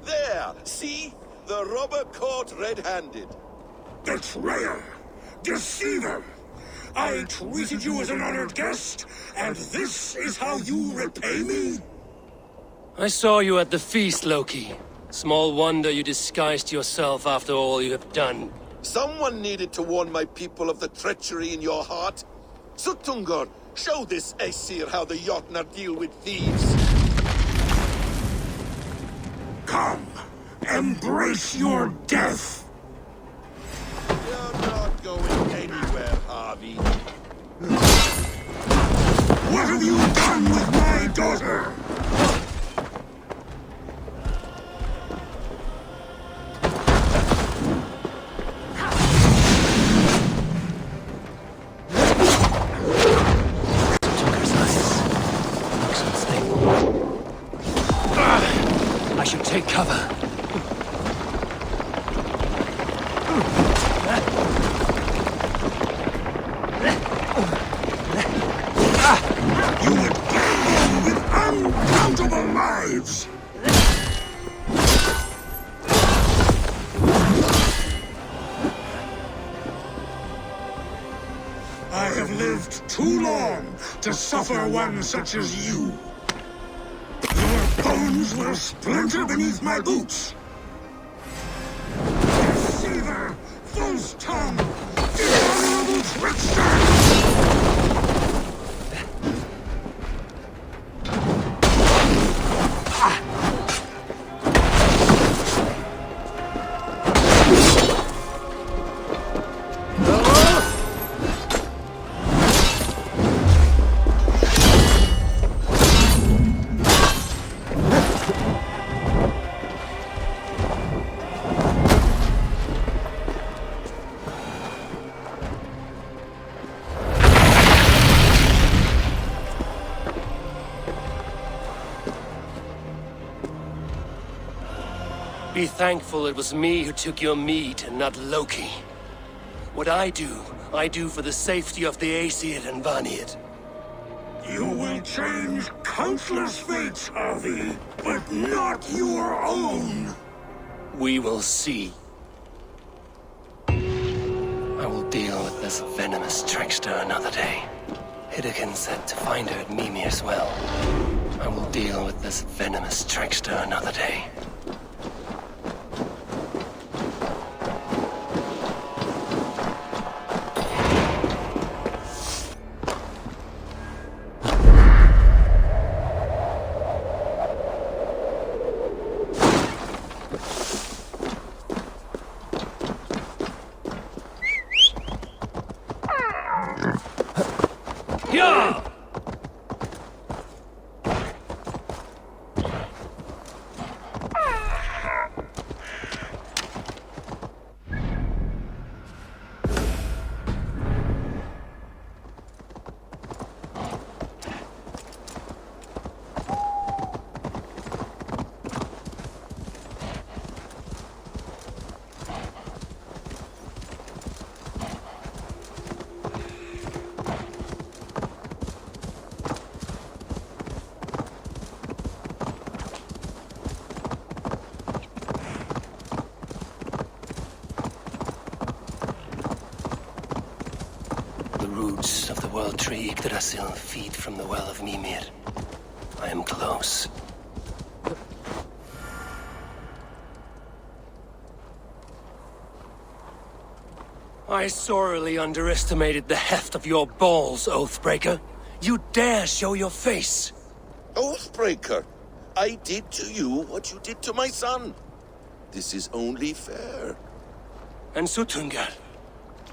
There! See? The robber caught red-handed. Betrayer! Deceiver! I treated you as an honored guest, and this is how you repay me? I saw you at the feast, Loki. Small wonder you disguised yourself after all you have done. Someone needed to warn my people of the treachery in your heart. Suttungr, show this Aesir how the Jotnar deal with thieves. Come, Embrace your death! You're not going anywhere, Harvey. What have you done with my daughter? I should take cover. You would kill him with uncountable lives! I have lived too long to suffer one such as you. Your bones will splinter beneath my boots. Deceiver, false tongue, dishonorable trickster! Be thankful it was me who took your meat and not Loki. What I do for the safety of the Aesir and Vanir. You will change countless fates, Harvey, but not your own. We will see. I will deal with this venomous trickster another day. Hidekin said to find her at Mimir's well. I will deal with this venomous trickster another day. Yeah! Roots of the world tree Yggdrasil feed from the well of Mimir. I am close. I sorely underestimated the heft of your balls, Oathbreaker. You dare show your face! Oathbreaker, I did to you what you did to my son. This is only fair. And Suttungr?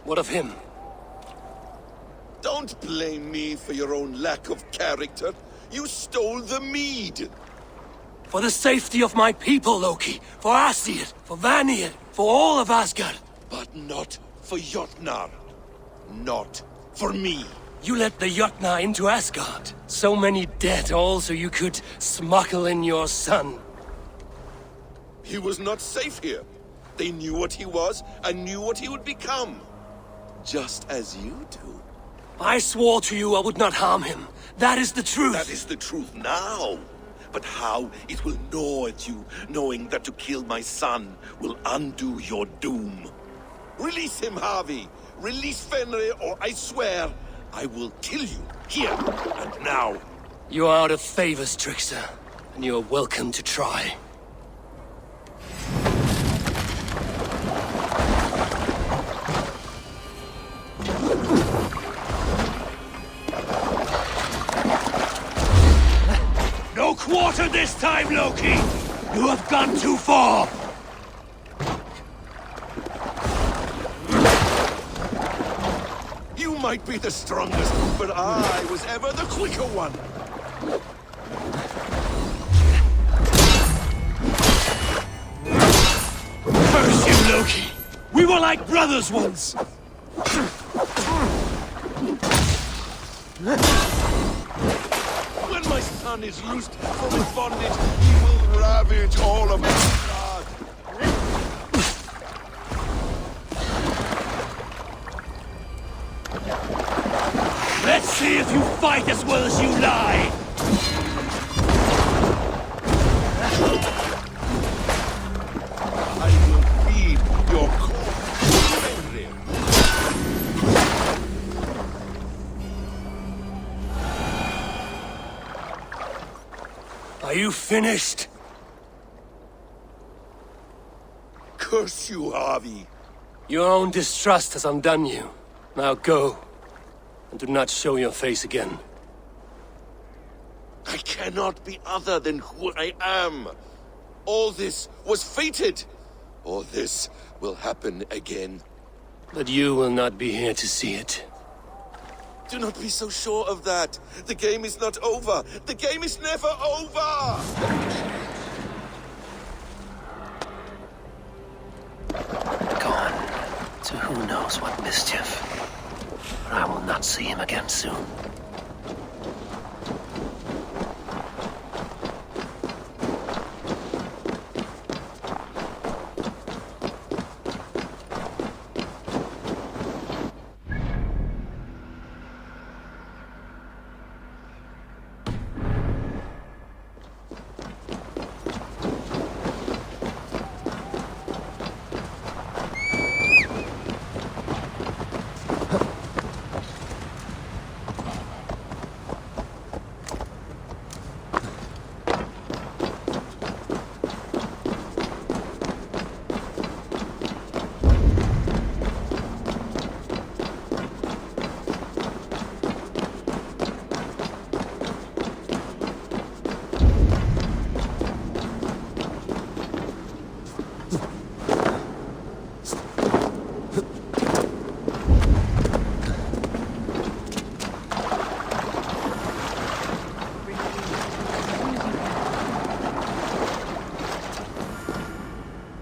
What of him? Don't blame me for your own lack of character. You stole the mead. For the safety of my people, Loki. For Aesir, for Vanir, for all of Asgard. But not for Jotnar. Not for me. You let the Jotnar into Asgard. So many dead, all so you could smuggle in your son. He was not safe here. They knew what he was and knew what he would become. Just as you do. I swore to you I would not harm him. That is the truth. That is the truth now. But how it will gnaw at you, knowing that to kill my son will undo your doom. Release him, Harvey. Release Fenrir, or I swear, I will kill you, here and now. You are out of favors, trickster, and you are welcome to try. No quarter this time, Loki! You have gone too far! might be the strongest, but I was ever the quicker one. Curse you, Loki! We were like brothers once! When my son is loosed from his bondage, he will ravage all of Asgard. Let's see if you fight as well as you lie! I will feed your corpse. Are you finished? Curse you, Harvey. Your own distrust has undone you. Now go. And do not show your face again. I cannot be other than who I am. All this was fated. All this will happen again. But you will not be here to see it. Do not be so sure of that. The game is not over. The game is never over! Gone to who knows what mischief. But I will not see him again soon.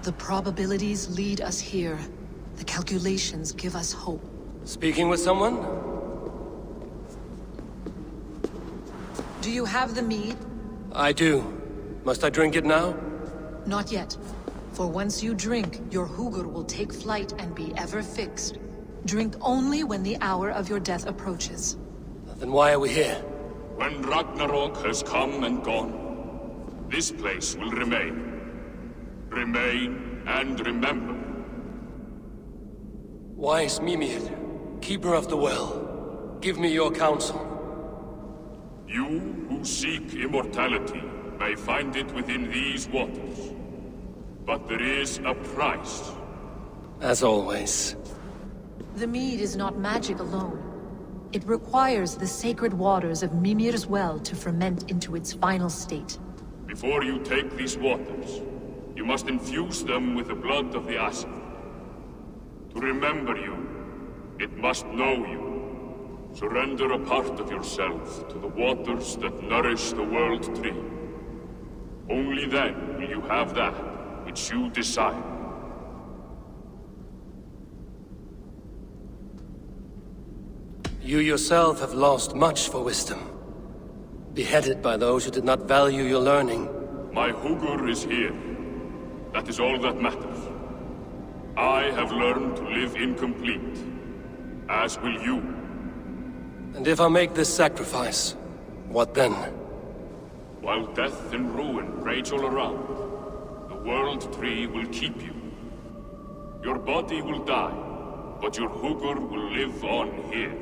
The probabilities lead us here. The calculations give us hope. Speaking with someone? Do you have the mead? I do. Must I drink it now? Not yet. For once you drink, your Hugur will take flight and be ever fixed. Drink only when the hour of your death approaches. Then why are we here? When Ragnarok has come and gone, this place will remain. Remain and remember. Wise Mimir, keeper of the well, give me your counsel. You who seek immortality may find it within these waters. But there is a price. As always. The mead is not magic alone. It requires the sacred waters of Mimir's well to ferment into its final state. Before you take these waters, you must infuse them with the blood of the Asir. To remember you, it must know you. Surrender a part of yourself to the waters that nourish the World Tree. Only then will you have that which you desire. You yourself have lost much for wisdom. Beheaded by those who did not value your learning. My Hugur is here. That is all that matters. I have learned to live incomplete, as will you. And if I make this sacrifice, what then? While death and ruin rage all around, the World Tree will keep you. Your body will die, but your Hugur will live on here.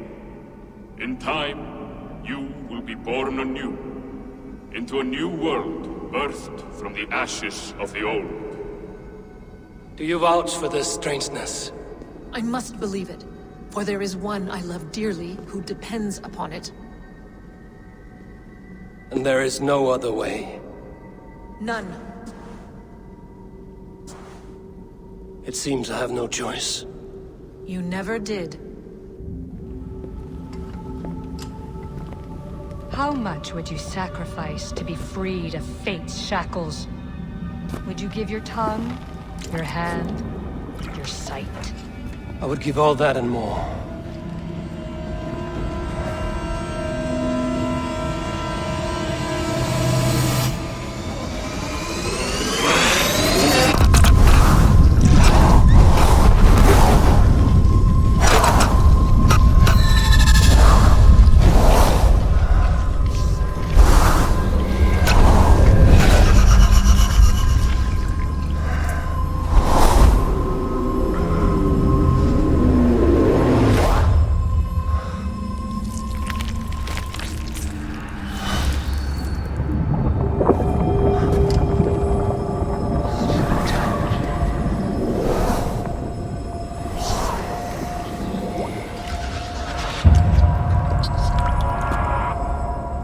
In time, you will be born anew, into a new world birthed from the ashes of the old. Do you vouch for this strangeness? I must believe it, for there is one I love dearly who depends upon it. And there is no other way. None. It seems I have no choice. You never did. How much would you sacrifice to be freed of fate's shackles? Would you give your tongue, your hand, your sight? I would give all that and more.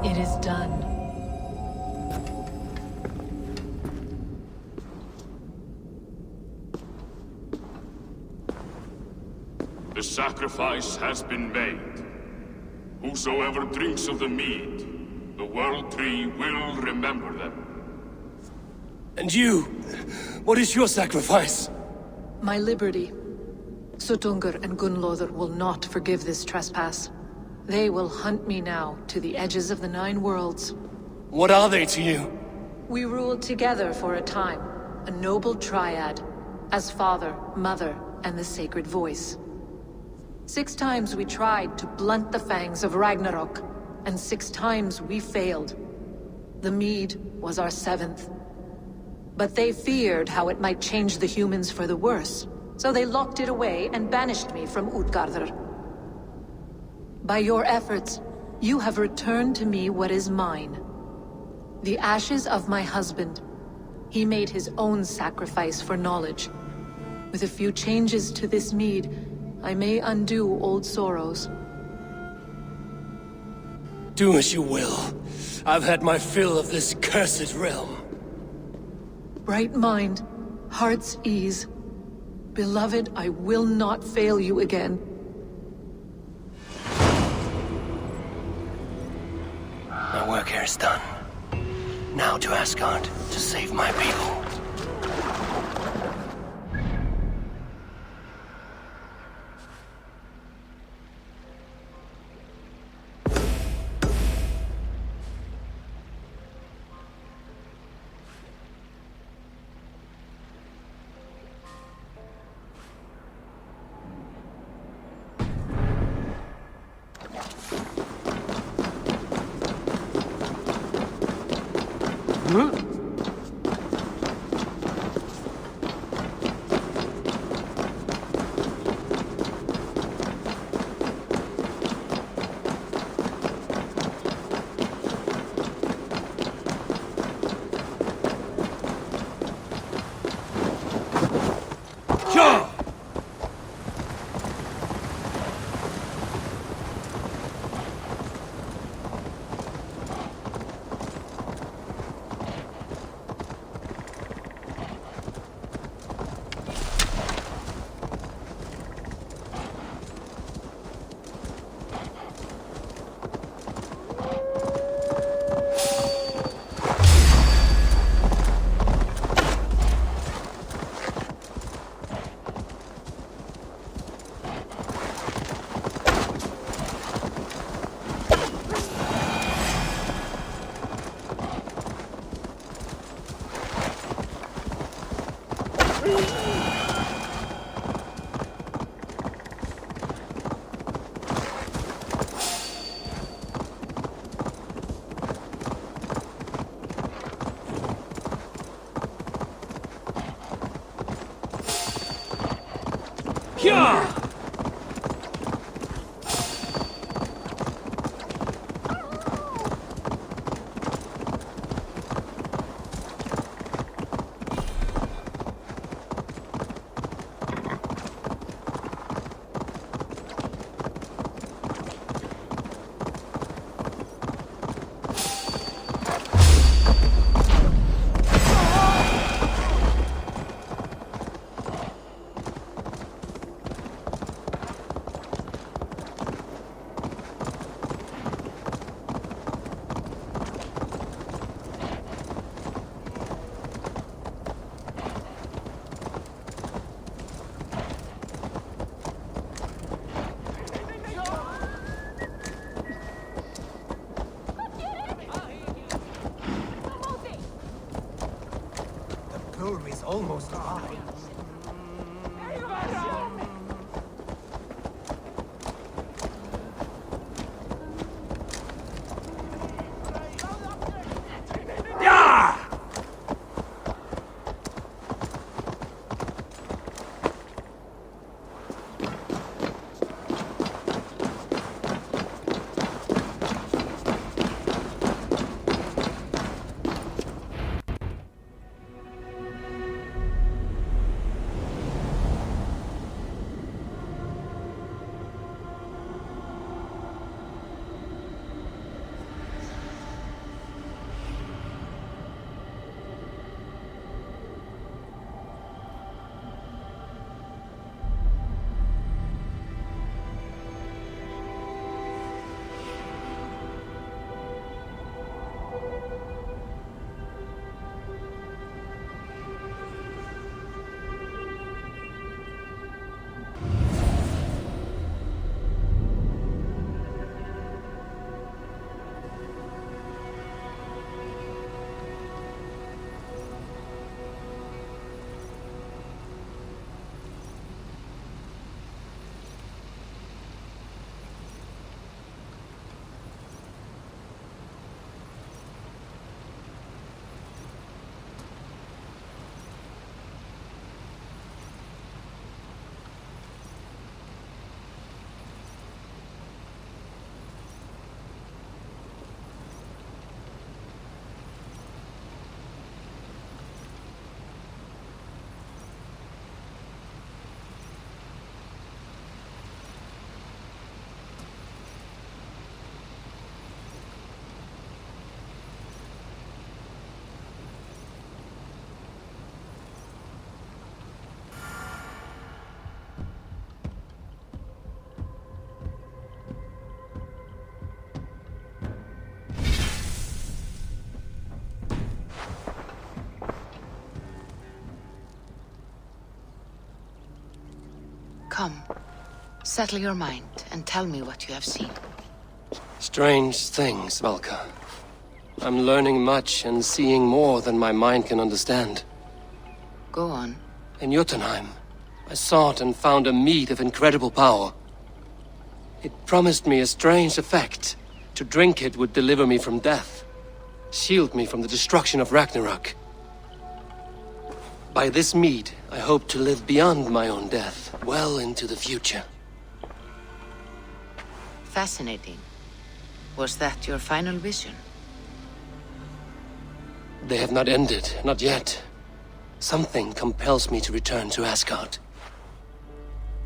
It is done. The sacrifice has been made. Whosoever drinks of the mead, the World Tree will remember them. And you? What is your sacrifice? My liberty. Suttungr and Gunnlóðr will not forgive this trespass. They will hunt me now to the edges of the 9 worlds. What are they to you? We ruled together for a time, a noble triad, as father, mother, and the sacred voice. 6 times we tried to blunt the fangs of Ragnarok, and 6 times we failed. The mead was our 7th. But they feared how it might change the humans for the worse, so they locked it away and banished me from Utgardr. By your efforts, you have returned to me what is mine. The ashes of my husband. He made his own sacrifice for knowledge. With a few changes to this mead, I may undo old sorrows. Do as you will. I've had my fill of this cursed realm. Bright mind, heart's ease. Beloved, I will not fail you again. My work here is done. Now to Asgard to save my people. groove is almost mine. Come, settle your mind and tell me what you have seen. Strange things, Valka. I'm learning much and seeing more than my mind can understand. Go on. In Jotunheim, I sought and found a mead of incredible power. It promised me a strange effect. To drink it would deliver me from death, shield me from the destruction of Ragnarok. By this mead, I hope to live beyond my own death, well into the future. Fascinating. Was that your final vision? They have not ended, not yet. Something compels me to return to Asgard.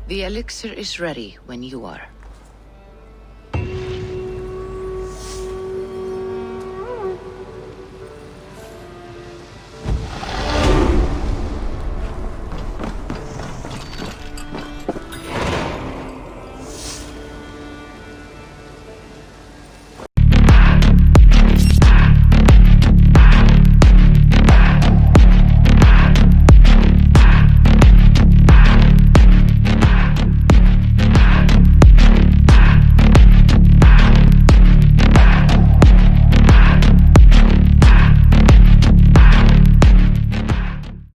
The elixir is ready when you are.